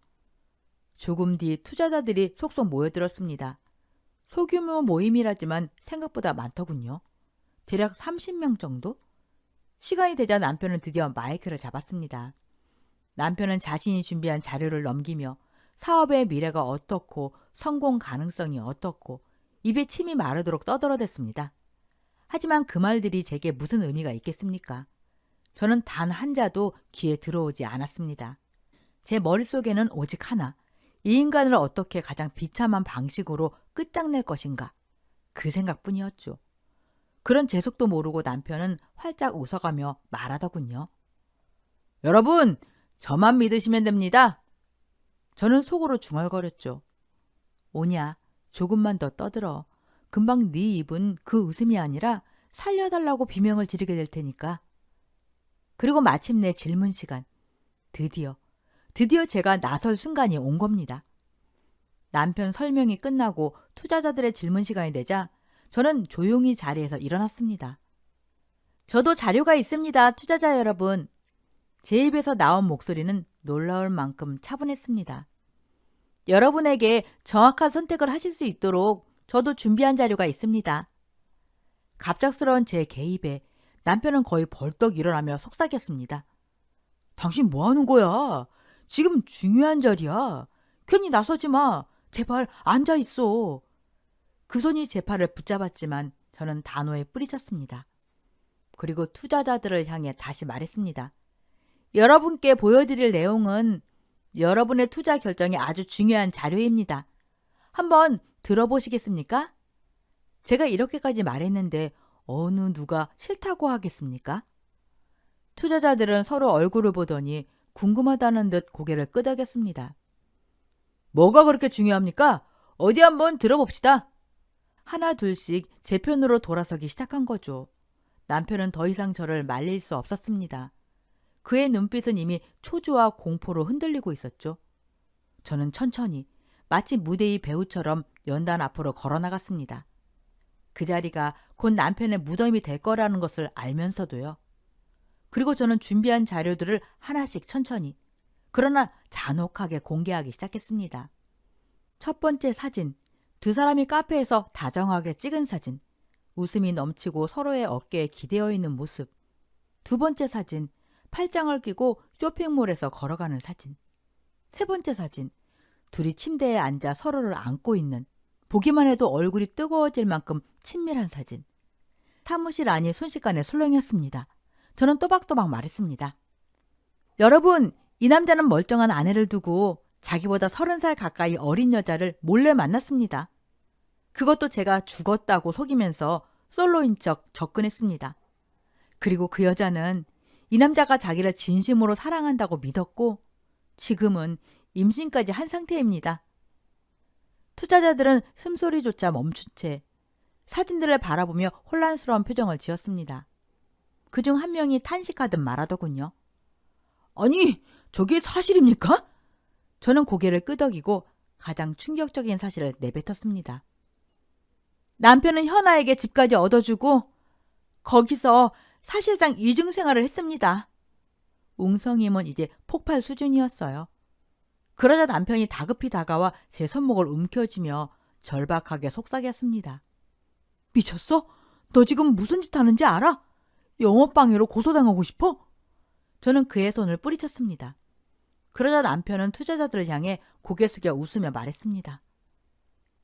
조금 뒤 투자자들이 속속 모여들었습니다. 소규모 모임이라지만 생각보다 많더군요. 대략 30명 정도? 시간이 되자 남편은 드디어 마이크를 잡았습니다. 남편은 자신이 준비한 자료를 넘기며 사업의 미래가 어떻고 성공 가능성이 어떻고 입에 침이 마르도록 떠들어댔습니다. 하지만 그 말들이 제게 무슨 의미가 있겠습니까? 저는 단 한자도 귀에 들어오지 않았습니다. 제 머릿속에는 오직 하나, 이 인간을 어떻게 가장 비참한 방식으로 끝장낼 것인가, 그 생각뿐이었죠. 그런 재속도 모르고 남편은 활짝 웃어가며 말하더군요. 여러분, 저만 믿으시면 됩니다. 저는 속으로 중얼거렸죠. 오냐, 조금만 더 떠들어. 금방 네 입은 그 웃음이 아니라 살려달라고 비명을 지르게 될 테니까. 그리고 마침내 질문 시간. 드디어 제가 나설 순간이 온 겁니다. 남편 설명이 끝나고 투자자들의 질문 시간이 되자 저는 조용히 자리에서 일어났습니다. 저도 자료가 있습니다, 투자자 여러분. 제 입에서 나온 목소리는 놀라울 만큼 차분했습니다. 여러분에게 정확한 선택을 하실 수 있도록 저도 준비한 자료가 있습니다. 갑작스러운 제 개입에 남편은 거의 벌떡 일어나며 속삭였습니다. 당신 뭐 하는 거야? 지금 중요한 자리야. 괜히 나서지 마. 제발 앉아 있어. 그 손이 제 팔을 붙잡았지만 저는 단호에 뿌리쳤습니다. 그리고 투자자들을 향해 다시 말했습니다. 여러분께 보여드릴 내용은 여러분의 투자 결정에 아주 중요한 자료입니다. 한번 들어보시겠습니까? 제가 이렇게까지 말했는데 어느 누가 싫다고 하겠습니까? 투자자들은 서로 얼굴을 보더니 궁금하다는 듯 고개를 끄덕였습니다. 뭐가 그렇게 중요합니까? 어디 한번 들어봅시다. 하나 둘씩 제 편으로 돌아서기 시작한 거죠. 남편은 더 이상 저를 말릴 수 없었습니다. 그의 눈빛은 이미 초조와 공포로 흔들리고 있었죠. 저는 천천히 마치 무대의 배우처럼 연단 앞으로 걸어나갔습니다. 그 자리가 곧 남편의 무덤이 될 거라는 것을 알면서도요. 그리고 저는 준비한 자료들을 하나씩 천천히, 그러나 잔혹하게 공개하기 시작했습니다. 첫 번째 사진, 두 사람이 카페에서 다정하게 찍은 사진, 웃음이 넘치고 서로의 어깨에 기대어 있는 모습. 두 번째 사진, 팔짱을 끼고 쇼핑몰에서 걸어가는 사진. 세 번째 사진, 둘이 침대에 앉아 서로를 안고 있는, 보기만 해도 얼굴이 뜨거워질 만큼 친밀한 사진. 사무실 안이 순식간에 술렁였습니다. 저는 또박또박 말했습니다. 여러분, 이 남자는 멀쩡한 아내를 두고 자기보다 30살 가까이 어린 여자를 몰래 만났습니다. 그것도 제가 죽었다고 속이면서 솔로인 척 접근했습니다. 그리고 그 여자는 이 남자가 자기를 진심으로 사랑한다고 믿었고 지금은 임신까지 한 상태입니다. 투자자들은 숨소리조차 멈춘 채 사진들을 바라보며 혼란스러운 표정을 지었습니다. 그중 한 명이 탄식하듯 말하더군요. 아니, 저게 사실입니까? 저는 고개를 끄덕이고 가장 충격적인 사실을 내뱉었습니다. 남편은 현아에게 집까지 얻어주고 거기서 사실상 이중생활을 했습니다. 웅성임은 이제 폭발 수준이었어요. 그러자 남편이 다급히 다가와 제 손목을 움켜쥐며 절박하게 속삭였습니다. 미쳤어? 너 지금 무슨 짓 하는지 알아? 영업방해로 고소당하고 싶어? 저는 그의 손을 뿌리쳤습니다. 그러자 남편은 투자자들을 향해 고개 숙여 웃으며 말했습니다.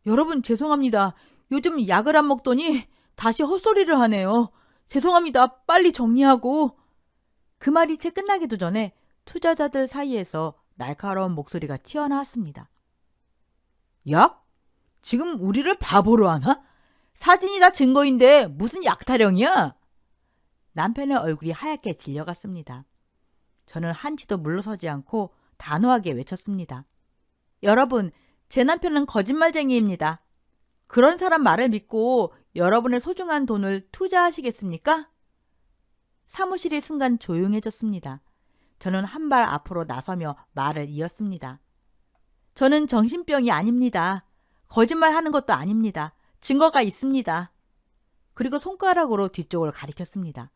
여러분 죄송합니다. 요즘 약을 안 먹더니 다시 헛소리를 하네요. 죄송합니다. 빨리 정리하고. 그 말이 채 끝나기도 전에 투자자들 사이에서 날카로운 목소리가 튀어나왔습니다. 약? 지금 우리를 바보로 하나? 사진이 다 증거인데 무슨 약타령이야? 남편의 얼굴이 하얗게 질려갔습니다. 저는 한치도 물러서지 않고 단호하게 외쳤습니다. 여러분, 제 남편은 거짓말쟁이입니다. 그런 사람 말을 믿고 여러분의 소중한 돈을 투자하시겠습니까? 사무실이 순간 조용해졌습니다. 저는 한 발 앞으로 나서며 말을 이었습니다. 저는 정신병이 아닙니다. 거짓말하는 것도 아닙니다. 증거가 있습니다. 그리고 손가락으로 뒤쪽을 가리켰습니다.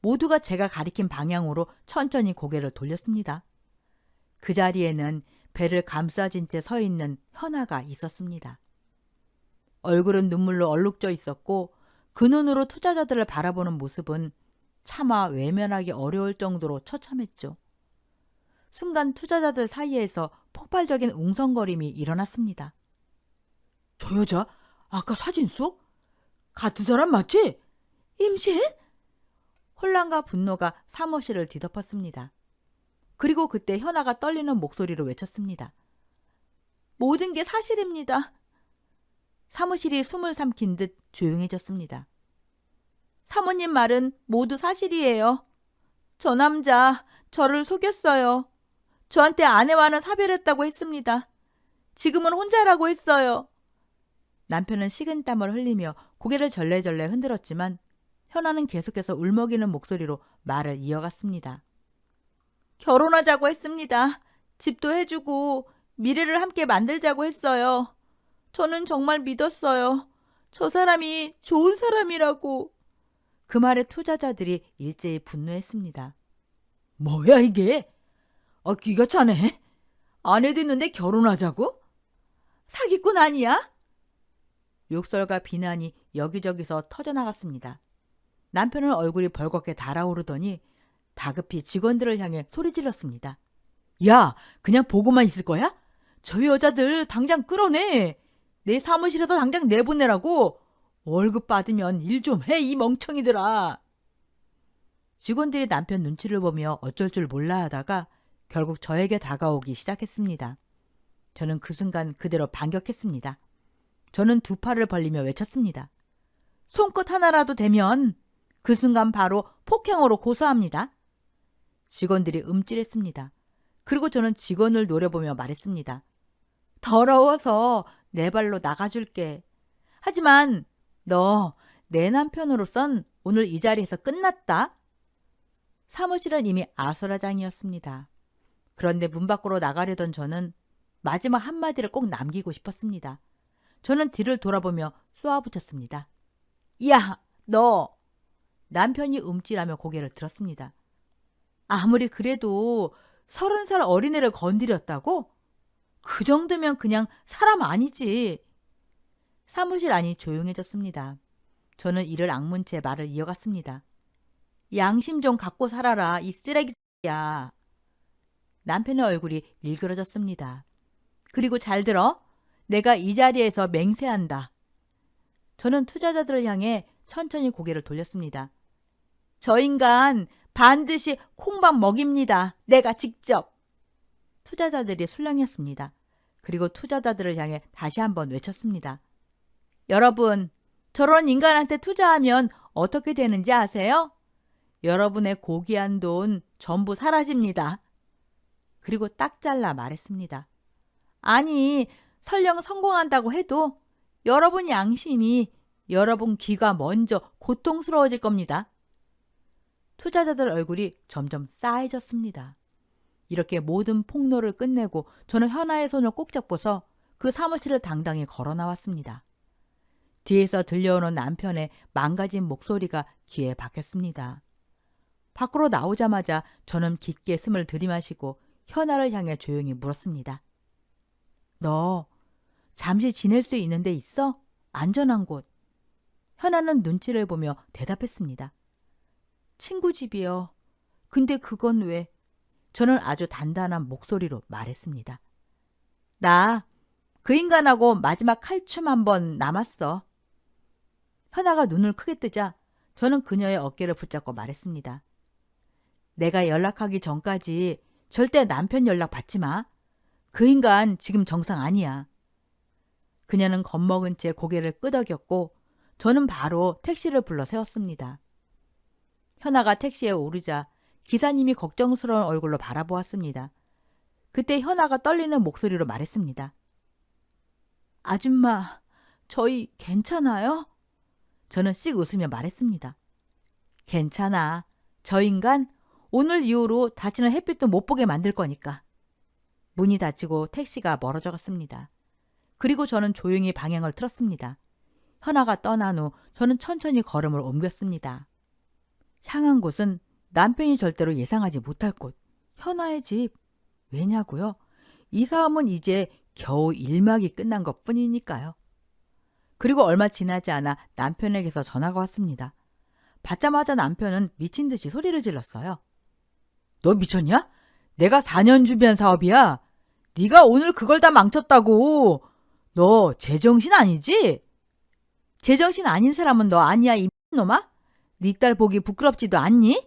모두가 제가 가리킨 방향으로 천천히 고개를 돌렸습니다. 그 자리에는 배를 감싸진 채 서 있는 현아가 있었습니다. 얼굴은 눈물로 얼룩져 있었고 그 눈으로 투자자들을 바라보는 모습은 차마 외면하기 어려울 정도로 처참했죠. 순간 투자자들 사이에서 폭발적인 웅성거림이 일어났습니다. 저 여자 아까 사진 속? 같은 사람 맞지? 임신? 혼란과 분노가 사무실을 뒤덮었습니다. 그리고 그때 현아가 떨리는 목소리로 외쳤습니다. 모든 게 사실입니다. 사무실이 숨을 삼킨 듯 조용해졌습니다. 사모님 말은 모두 사실이에요. 저 남자 저를 속였어요. 저한테 아내와는 사별했다고 했습니다. 지금은 혼자라고 했어요. 남편은 식은땀을 흘리며 고개를 절레절레 흔들었지만 현아는 계속해서 울먹이는 목소리로 말을 이어갔습니다. 결혼하자고 했습니다. 집도 해주고 미래를 함께 만들자고 했어요. 저는 정말 믿었어요. 저 사람이 좋은 사람이라고. 그 말에 투자자들이 일제히 분노했습니다. 뭐야 이게? 귀가 차네. 아내도 있는데 결혼하자고? 사기꾼 아니야? 욕설과 비난이 여기저기서 터져나갔습니다. 남편은 얼굴이 벌겋게 달아오르더니 다급히 직원들을 향해 소리 질렀습니다. 야, 그냥 보고만 있을 거야? 저 여자들 당장 끌어내. 내 사무실에서 당장 내보내라고. 월급 받으면 일 좀 해, 이 멍청이들아. 직원들이 남편 눈치를 보며 어쩔 줄 몰라 하다가 결국 저에게 다가오기 시작했습니다. 저는 그 순간 그대로 반격했습니다. 저는 두 팔을 벌리며 외쳤습니다. 손끝 하나라도 대면 그 순간 바로 폭행으로 고소합니다. 직원들이 움찔했습니다. 그리고 저는 직원을 노려보며 말했습니다. 더러워서 내 발로 나가줄게. 하지만 너 내 남편으로선 오늘 이 자리에서 끝났다. 사무실은 이미 아수라장이었습니다. 그런데 문 밖으로 나가려던 저는 마지막 한마디를 꼭 남기고 싶었습니다. 저는 뒤를 돌아보며 쏘아붙였습니다. 야, 너! 남편이 움찔하며 고개를 들었습니다. 아무리 그래도 30살 어린애를 건드렸다고? 그 정도면 그냥 사람 아니지. 사무실 안이 조용해졌습니다. 저는 이를 악문 채 말을 이어갔습니다. 양심 좀 갖고 살아라, 이 쓰레기야. 남편의 얼굴이 일그러졌습니다. 그리고 잘 들어. 내가 이 자리에서 맹세한다. 저는 투자자들을 향해 천천히 고개를 돌렸습니다. 저 인간 반드시 콩밥 먹입니다. 내가 직접. 투자자들이 술렁였습니다. 그리고 투자자들을 향해 다시 한번 외쳤습니다. 여러분, 저런 인간한테 투자하면 어떻게 되는지 아세요? 여러분의 고귀한 돈 전부 사라집니다. 그리고 딱 잘라 말했습니다. 아니, 설령 성공한다고 해도 여러분 양심이, 여러분 귀가 먼저 고통스러워질 겁니다. 투자자들 얼굴이 점점 싸해졌습니다. 이렇게 모든 폭로를 끝내고 저는 현아의 손을 꼭 잡고서 그 사무실을 당당히 걸어 나왔습니다. 뒤에서 들려오는 남편의 망가진 목소리가 귀에 박혔습니다. 밖으로 나오자마자 저는 깊게 숨을 들이마시고 현아를 향해 조용히 물었습니다. 너 잠시 지낼 수 있는 데 있어? 안전한 곳. 현아는 눈치를 보며 대답했습니다. 친구 집이요. 근데 그건 왜? 저는 아주 단단한 목소리로 말했습니다. 나 그 인간하고 마지막 칼춤 한번 남았어. 현아가 눈을 크게 뜨자 저는 그녀의 어깨를 붙잡고 말했습니다. 내가 연락하기 전까지 절대 남편 연락 받지 마. 그 인간 지금 정상 아니야. 그녀는 겁먹은 채 고개를 끄덕였고 저는 바로 택시를 불러 세웠습니다. 현아가 택시에 오르자 기사님이 걱정스러운 얼굴로 바라보았습니다. 그때 현아가 떨리는 목소리로 말했습니다. 아줌마, 저희 괜찮아요? 저는 씩 웃으며 말했습니다. 괜찮아. 저 인간 오늘 이후로 다시는 햇빛도 못 보게 만들 거니까. 문이 닫히고 택시가 멀어져 갔습니다. 그리고 저는 조용히 방향을 틀었습니다. 현아가 떠난 후 저는 천천히 걸음을 옮겼습니다. 향한 곳은 남편이 절대로 예상하지 못할 곳, 현아의 집. 왜냐고요? 이 싸움은 이제 겨우 1막이 끝난 것뿐이니까요. 그리고 얼마 지나지 않아 남편에게서 전화가 왔습니다. 받자마자 남편은 미친 듯이 소리를 질렀어요. 너 미쳤냐? 내가 4년 준비한 사업이야. 네가 오늘 그걸 다 망쳤다고. 너 제정신 아니지? 제정신 아닌 사람은 너 아니야, 이 놈아? 네 딸 보기 부끄럽지도 않니?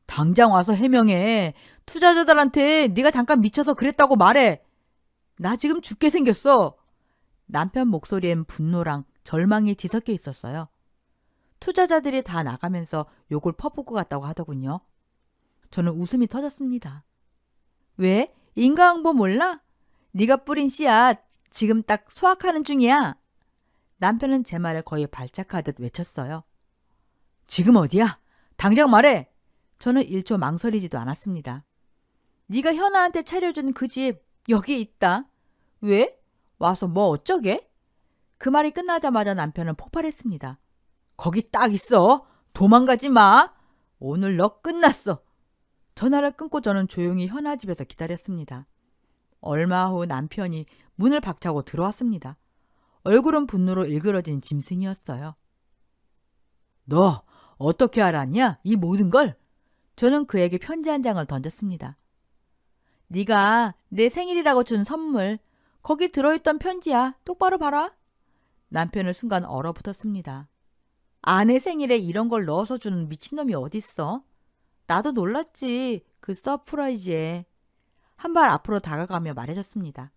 당장 와서 해명해. 투자자들한테 네가 잠깐 미쳐서 그랬다고 말해. 나 지금 죽게 생겼어. 남편 목소리엔 분노랑 절망이 뒤섞여 있었어요. 투자자들이 다 나가면서 욕을 퍼붓고 갔다고 하더군요. 저는 웃음이 터졌습니다. 왜? 인과응보 몰라? 네가 뿌린 씨앗 지금 딱 수확하는 중이야. 남편은 제 말에 거의 발작하듯 외쳤어요. 지금 어디야? 당장 말해. 저는 1초 망설이지도 않았습니다. 네가 현아한테 차려준 그 집 여기 있다. 왜? 와서 뭐 어쩌게? 그 말이 끝나자마자 남편은 폭발했습니다. 거기 딱 있어. 도망가지 마. 오늘 너 끝났어. 전화를 끊고 저는 조용히 현아 집에서 기다렸습니다. 얼마 후 남편이 문을 박차고 들어왔습니다. 얼굴은 분노로 일그러진 짐승이었어요. 너 어떻게 알았냐? 이 모든 걸? 저는 그에게 편지 한 장을 던졌습니다. 네가 내 생일이라고 준 선물, 거기 들어있던 편지야. 똑바로 봐라. 남편은 순간 얼어붙었습니다. 아내 생일에 이런 걸 넣어서 주는 미친놈이 어딨어? 나도 놀랐지. 그 서프라이즈에. 한 발 앞으로 다가가며 말해줬습니다.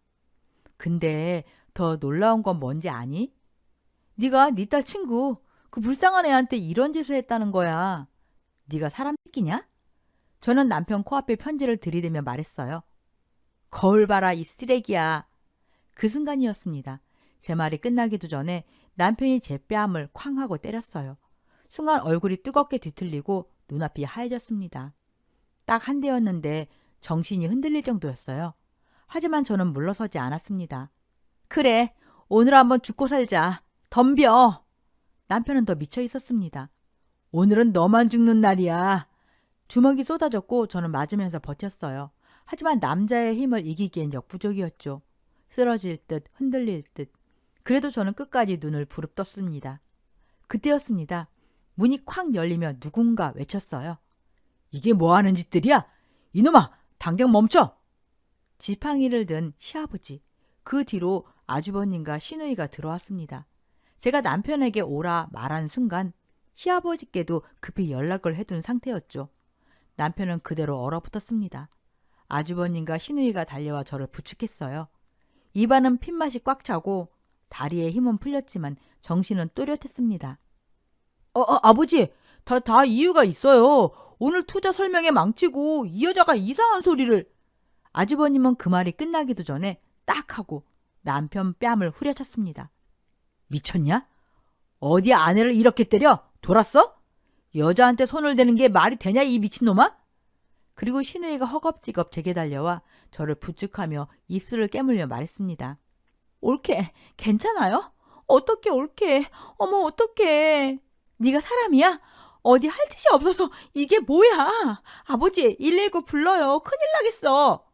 근데 더 놀라운 건 뭔지 아니? 네가 네 딸 친구, 그 불쌍한 애한테 이런 짓을 했다는 거야. 네가 사람 새끼냐? 저는 남편 코앞에 편지를 들이대며 말했어요. 거울 봐라, 이 쓰레기야. 그 순간이었습니다. 제 말이 끝나기도 전에 남편이 제 뺨을 쾅 하고 때렸어요. 순간 얼굴이 뜨겁게 뒤틀리고 눈앞이 하얘졌습니다. 딱 한 대였는데 정신이 흔들릴 정도였어요. 하지만 저는 물러서지 않았습니다. 그래, 오늘 한번 죽고 살자. 덤벼. 남편은 더 미쳐 있었습니다. 오늘은 너만 죽는 날이야. 주먹이 쏟아졌고 저는 맞으면서 버텼어요. 하지만 남자의 힘을 이기기엔 역부족이었죠. 쓰러질 듯 흔들릴 듯. 그래도 저는 끝까지 눈을 부릅떴습니다. 그때였습니다. 문이 콱 열리며 누군가 외쳤어요. 이게 뭐하는 짓들이야? 이놈아, 당장 멈춰! 지팡이를 든 시아버지. 그 뒤로 아주버님과 시누이가 들어왔습니다. 제가 남편에게 오라 말한 순간 시아버지께도 급히 연락을 해둔 상태였죠. 남편은 그대로 얼어붙었습니다. 아주버님과 시누이가 달려와 저를 부축했어요. 입안은 핏맛이 꽉 차고 다리에 힘은 풀렸지만 정신은 또렷했습니다. 아버지, 다 이유가 있어요. 오늘 투자 설명회 망치고 이 여자가 이상한 소리를. 아주버님은 그 말이 끝나기도 전에 딱 하고 남편 뺨을 후려쳤습니다. 미쳤냐? 어디 아내를 이렇게 때려? 돌았어? 여자한테 손을 대는 게 말이 되냐 이 미친놈아? 그리고 시누이가 허겁지겁 제게 달려와 저를 부축하며 입술을 깨물며 말했습니다. 옳게, 괜찮아요? 어떻게 옳게, 어머 어떡해. 네가 사람이야? 어디 할 짓이 없어서 이게 뭐야? 아버지 119 불러요. 큰일 나겠어.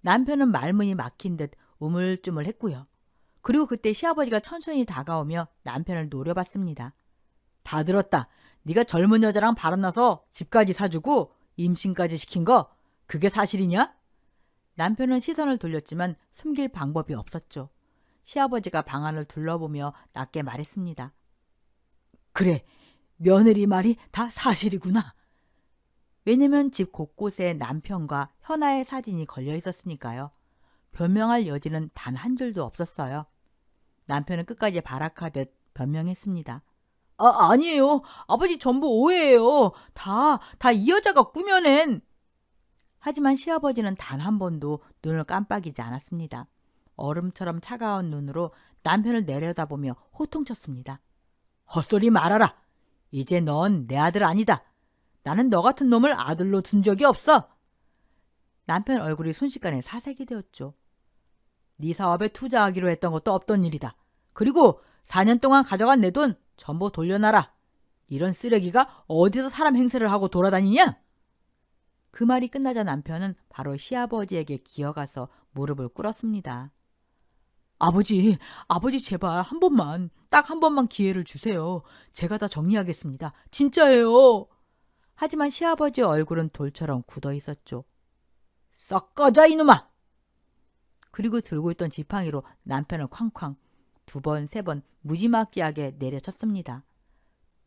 남편은 말문이 막힌 듯 우물쭈물했고요. 그리고 그때 시아버지가 천천히 다가오며 남편을 노려봤습니다. 다 들었다. 네가 젊은 여자랑 바람나서 집까지 사주고 임신까지 시킨 거 그게 사실이냐? 남편은 시선을 돌렸지만 숨길 방법이 없었죠. 시아버지가 방안을 둘러보며 낮게 말했습니다. 그래, 며느리 말이 다 사실이구나. 왜냐면 집 곳곳에 남편과 현아의 사진이 걸려 있었으니까요. 변명할 여지는 단 한 줄도 없었어요. 남편은 끝까지 발악하듯 변명했습니다. 아니에요. 아버지 전부 오해예요. 다 이 여자가 꾸며낸. 하지만 시아버지는 단 한 번도 눈을 깜빡이지 않았습니다. 얼음처럼 차가운 눈으로 남편을 내려다보며 호통쳤습니다. 헛소리 말아라. 이제 넌 내 아들 아니다. 나는 너 같은 놈을 아들로 둔 적이 없어. 남편 얼굴이 순식간에 사색이 되었죠. 네 사업에 투자하기로 했던 것도 없던 일이다. 그리고 4년 동안 가져간 내 돈 전부 돌려놔라. 이런 쓰레기가 어디서 사람 행세를 하고 돌아다니냐? 그 말이 끝나자 남편은 바로 시아버지에게 기어가서 무릎을 꿇었습니다. 아버지 제발 한 번만, 딱 한 번만 기회를 주세요. 제가 다 정리하겠습니다. 진짜예요. 하지만 시아버지의 얼굴은 돌처럼 굳어 있었죠. 썩 꺼져 이놈아! 그리고 들고 있던 지팡이로 남편을 쾅쾅 2번, 3번 무지막지하게 내려쳤습니다.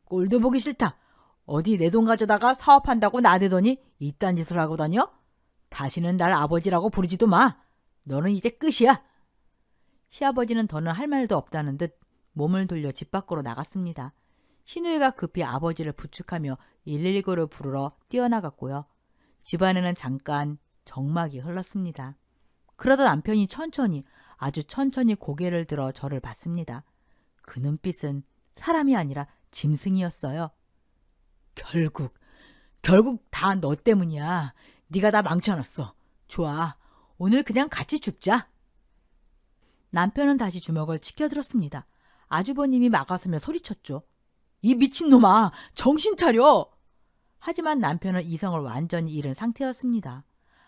꼴도 보기 싫다. 어디 내 돈 가져다가 사업한다고 나대더니 이딴 짓을 하고 다녀? 다시는 날 아버지라고 부르지도 마. 너는 이제 끝이야. 시아버지는 더는 할 말도 없다는 듯 몸을 돌려 집 밖으로 나갔습니다. 시누이가 급히 아버지를 부축하며 119를 부르러 뛰어나갔고요. 집안에는 잠깐 정막이 흘렀습니다. 그러다 남편이 아주 천천히 고개를 들어 저를 봤습니다. 그 눈빛은 사람이 아니라 짐승이었어요. 결국 다 너 때문이야. 네가 다 망쳐놨어. 좋아, 오늘 그냥 같이 죽자. 남편은 다시 주먹을 치켜들었습니다. 아주버님이 막아서며 소리쳤죠. 이 미친놈아, 정신 차려! 하지만 남편은 이성을 완전히 잃은 상태였습니다.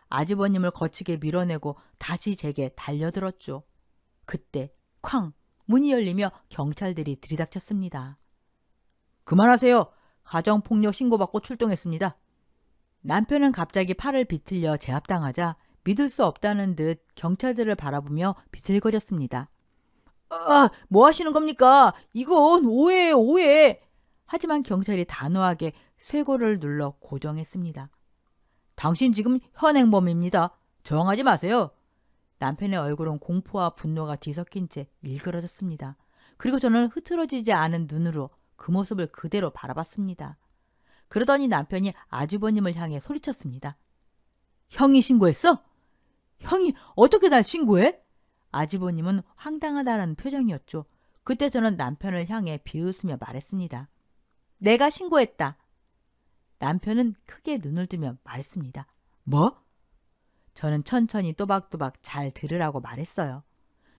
아주버님을 거치게 밀어내고 다시 제게 달려들었죠. 그때 쾅! 문이 열리며 경찰들이 들이닥쳤습니다. 그만하세요. 가정폭력 신고받고 출동했습니다. 남편은 갑자기 팔을 비틀려 제압당하자 믿을 수 없다는 듯 경찰들을 바라보며 비틀거렸습니다. 뭐 하시는 겁니까? 이건 오해예요, 오해. 하지만 경찰이 단호하게 쇄골을 눌러 고정했습니다. 당신 지금 현행범입니다. 저항하지 마세요. 남편의 얼굴은 공포와 분노가 뒤섞인 채 일그러졌습니다. 그리고 저는 흐트러지지 않은 눈으로 그 모습을 그대로 바라봤습니다. 그러더니 남편이 아주버님을 향해 소리쳤습니다. 형이 신고했어? 형이 어떻게 날 신고해? 아주버님은 황당하다는 표정이었죠. 그때 저는 남편을 향해 비웃으며 말했습니다. 내가 신고했다. 남편은 크게 눈을 뜨며 말했습니다. 뭐? 저는 천천히 또박또박 잘 들으라고 말했어요.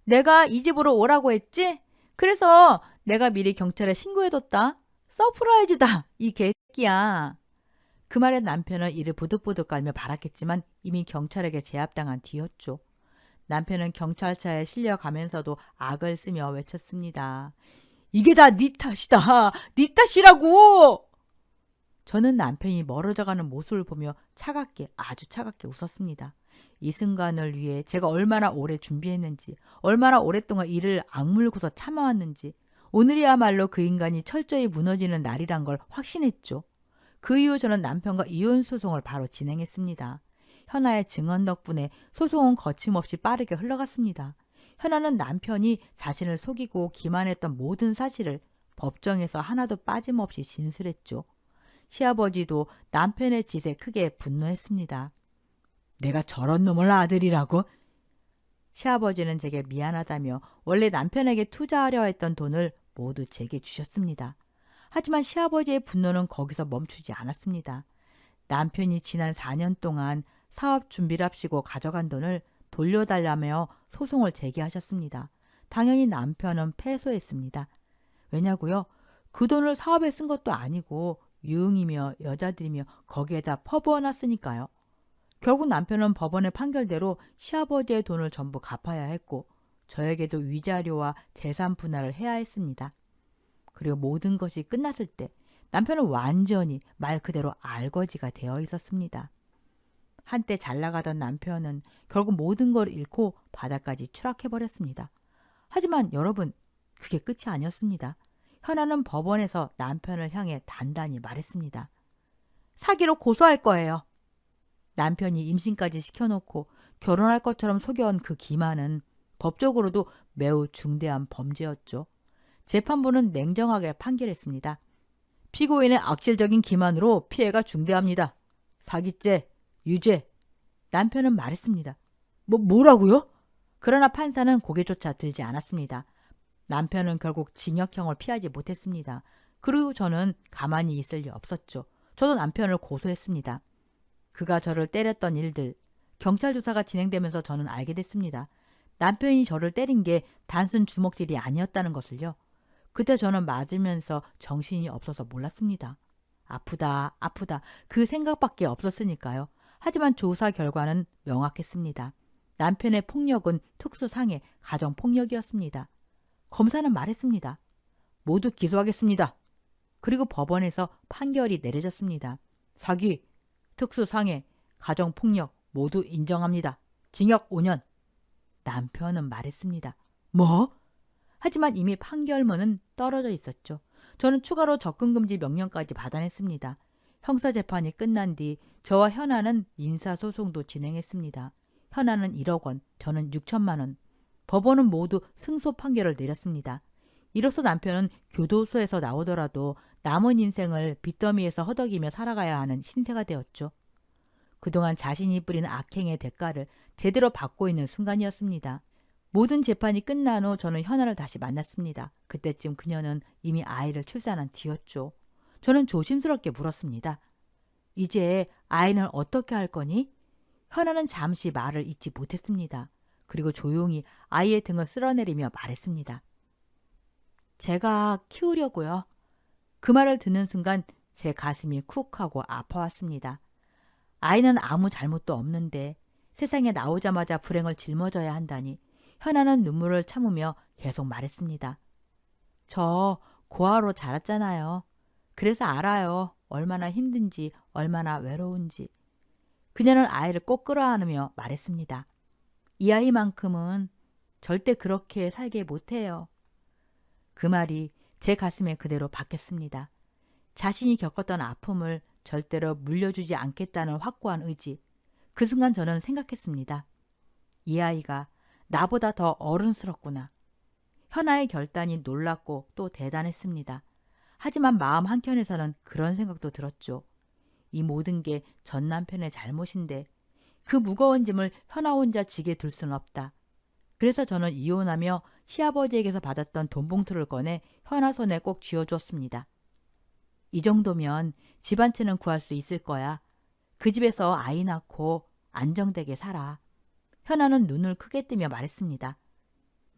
내가 이 집으로 오라고 했지? 그래서 내가 미리 경찰에 신고해뒀다. 서프라이즈다, 이 개새끼야. 그 말에 남편은 이를 부득부득 깔며 발악했지만 이미 경찰에게 제압당한 뒤였죠. 남편은 경찰차에 실려가면서도 악을 쓰며 외쳤습니다. 이게 다 네 탓이다. 네 탓이라고. 저는 남편이 멀어져가는 모습을 보며 아주 차갑게 웃었습니다. 이 순간을 위해 제가 얼마나 오래 준비했는지, 얼마나 오랫동안 이를 악물고서 참아왔는지, 오늘이야말로 그 인간이 철저히 무너지는 날이란 걸 확신했죠. 그 이후 저는 남편과 이혼 소송을 바로 진행했습니다. 현아의 증언 덕분에 소송은 거침없이 빠르게 흘러갔습니다. 현아는 남편이 자신을 속이고 기만했던 모든 사실을 법정에서 하나도 빠짐없이 진술했죠. 시아버지도 남편의 짓에 크게 분노했습니다. 내가 저런 놈을 아들이라고? 시아버지는 제게 미안하다며 원래 남편에게 투자하려 했던 돈을 모두 제게 주셨습니다. 하지만 시아버지의 분노는 거기서 멈추지 않았습니다. 남편이 지난 4년 동안 사업 준비랍시고 가져간 돈을 돌려달라며 소송을 제기하셨습니다. 당연히 남편은 패소했습니다. 왜냐고요? 그 돈을 사업에 쓴 것도 아니고 유흥이며 여자들이며 거기에다 퍼부어놨으니까요. 결국 남편은 법원의 판결대로 시아버지의 돈을 전부 갚아야 했고 저에게도 위자료와 재산 분할을 해야 했습니다. 그리고 모든 것이 끝났을 때 남편은 완전히 말 그대로 알거지가 되어 있었습니다. 한때 잘 나가던 남편은 결국 모든 걸 잃고 바닥까지 추락해버렸습니다. 하지만 여러분, 그게 끝이 아니었습니다. 현아는 법원에서 남편을 향해 단단히 말했습니다. 사기로 고소할 거예요. 남편이 임신까지 시켜놓고 결혼할 것처럼 속여온 그 기만은 법적으로도 매우 중대한 범죄였죠. 재판부는 냉정하게 판결했습니다. 피고인의 악질적인 기만으로 피해가 중대합니다. 사기죄, 유죄. 남편은 말했습니다. 뭐라고요? 그러나 판사는 고개조차 들지 않았습니다. 남편은 결국 징역형을 피하지 못했습니다. 그리고 저는 가만히 있을 리 없었죠. 저도 남편을 고소했습니다. 그가 저를 때렸던 일들, 경찰 조사가 진행되면서 저는 알게 됐습니다. 남편이 저를 때린 게 단순 주먹질이 아니었다는 것을요. 그때 저는 맞으면서 정신이 없어서 몰랐습니다. 아프다, 아프다 그 생각밖에 없었으니까요. 하지만 조사 결과는 명확했습니다. 남편의 폭력은 특수상해 가정폭력이었습니다. 검사는 말했습니다. 모두 기소하겠습니다. 그리고 법원에서 판결이 내려졌습니다. 사기, 특수상해, 가정폭력 모두 인정합니다. 징역 5년. 남편은 말했습니다. 뭐? 하지만 이미 판결문은 떨어져 있었죠. 저는 추가로 접근금지 명령까지 받아냈습니다. 형사재판이 끝난 뒤 저와 현아는 민사소송도 진행했습니다. 현아는 1억 원, 저는 6천만 원. 법원은 모두 승소 판결을 내렸습니다. 이로써 남편은 교도소에서 나오더라도 남은 인생을 빚더미에서 허덕이며 살아가야 하는 신세가 되었죠. 그동안 자신이 뿌리는 악행의 대가를 제대로 받고 있는 순간이었습니다. 모든 재판이 끝난 후 저는 현아를 다시 만났습니다. 그때쯤 그녀는 이미 아이를 출산한 뒤였죠. 저는 조심스럽게 물었습니다. 이제 아이는 어떻게 할 거니? 현아는 잠시 말을 잇지 못했습니다. 그리고 조용히 아이의 등을 쓸어내리며 말했습니다. 제가 키우려고요. 그 말을 듣는 순간 제 가슴이 쿡 하고 아파왔습니다. 아이는 아무 잘못도 없는데 세상에 나오자마자 불행을 짊어져야 한다니. 현아는 눈물을 참으며 계속 말했습니다. 저 고아로 자랐잖아요. 그래서 알아요. 얼마나 힘든지, 얼마나 외로운지. 그녀는 아이를 꼭 끌어안으며 말했습니다. 이 아이만큼은 절대 그렇게 살게 못해요. 그 말이 제 가슴에 그대로 박혔습니다. 자신이 겪었던 아픔을 절대로 물려주지 않겠다는 확고한 의지. 그 순간 저는 생각했습니다. 이 아이가 나보다 더 어른스럽구나. 현아의 결단이 놀랍고 또 대단했습니다. 하지만 마음 한켠에서는 그런 생각도 들었죠. 이 모든 게 전 남편의 잘못인데 그 무거운 짐을 현아 혼자 지게 둘 수는 없다. 그래서 저는 이혼하며 시아버지에게서 받았던 돈 봉투를 꺼내 현아 손에 꼭 쥐어주었습니다. 이 정도면 집 한 채는 구할 수 있을 거야. 그 집에서 아이 낳고 안정되게 살아. 현아는 눈을 크게 뜨며 말했습니다.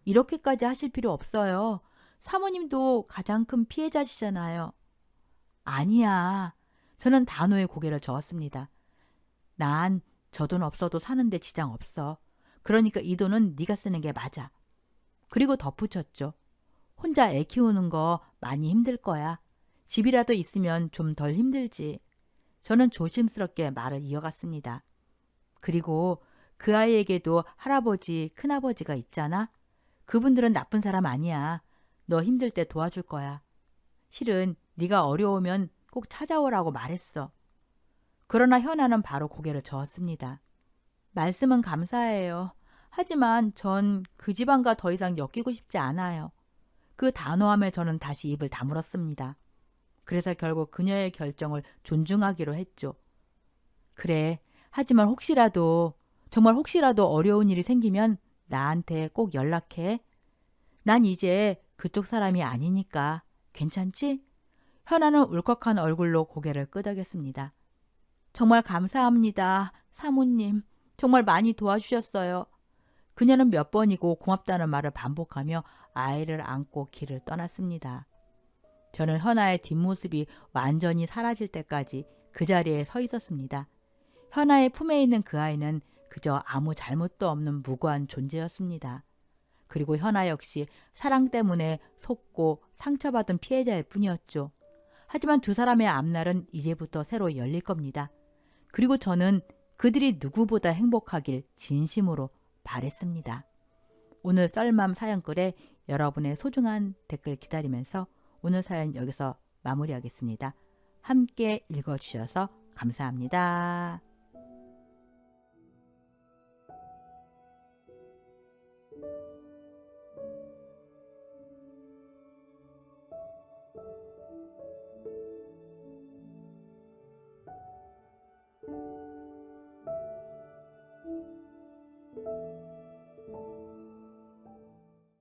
이렇게까지 하실 필요 없어요. 사모님도 가장 큰 피해자시잖아요. 아니야. 저는 단호히 고개를 저었습니다. 난 저 돈 없어도 사는데 지장 없어. 그러니까 이 돈은 네가 쓰는 게 맞아. 그리고 덧붙였죠. 혼자 애 키우는 거 많이 힘들 거야. 집이라도 있으면 좀 덜 힘들지. 저는 조심스럽게 말을 이어갔습니다. 그리고 그 아이에게도 할아버지, 큰아버지가 있잖아. 그분들은 나쁜 사람 아니야. 너 힘들 때 도와줄 거야. 실은 네가 어려우면 꼭 찾아오라고 말했어. 그러나 현아는 바로 고개를 저었습니다. 말씀은 감사해요. 하지만 전 그 집안과 더 이상 엮이고 싶지 않아요. 그 단호함에 저는 다시 입을 다물었습니다. 그래서 결국 그녀의 결정을 존중하기로 했죠. 그래, 하지만 혹시라도, 정말 혹시라도 어려운 일이 생기면 나한테 꼭 연락해. 난 이제 그쪽 사람이 아니니까. 괜찮지? 현아는 울컥한 얼굴로 고개를 끄덕였습니다. 정말 감사합니다. 사모님. 정말 많이 도와주셨어요. 그녀는 몇 번이고 고맙다는 말을 반복하며 아이를 안고 길을 떠났습니다. 저는 현아의 뒷모습이 완전히 사라질 때까지 그 자리에 서 있었습니다. 현아의 품에 있는 그 아이는 그저 아무 잘못도 없는 무고한 존재였습니다. 그리고 현아 역시 사랑 때문에 속고 상처받은 피해자일 뿐이었죠. 하지만 두 사람의 앞날은 이제부터 새로 열릴 겁니다. 그리고 저는 그들이 누구보다 행복하길 진심으로 바랬습니다. 오늘 썰맘 사연글에 여러분의 소중한 댓글 기다리면서 오늘 사연 여기서 마무리하겠습니다. 함께 읽어주셔서 감사합니다.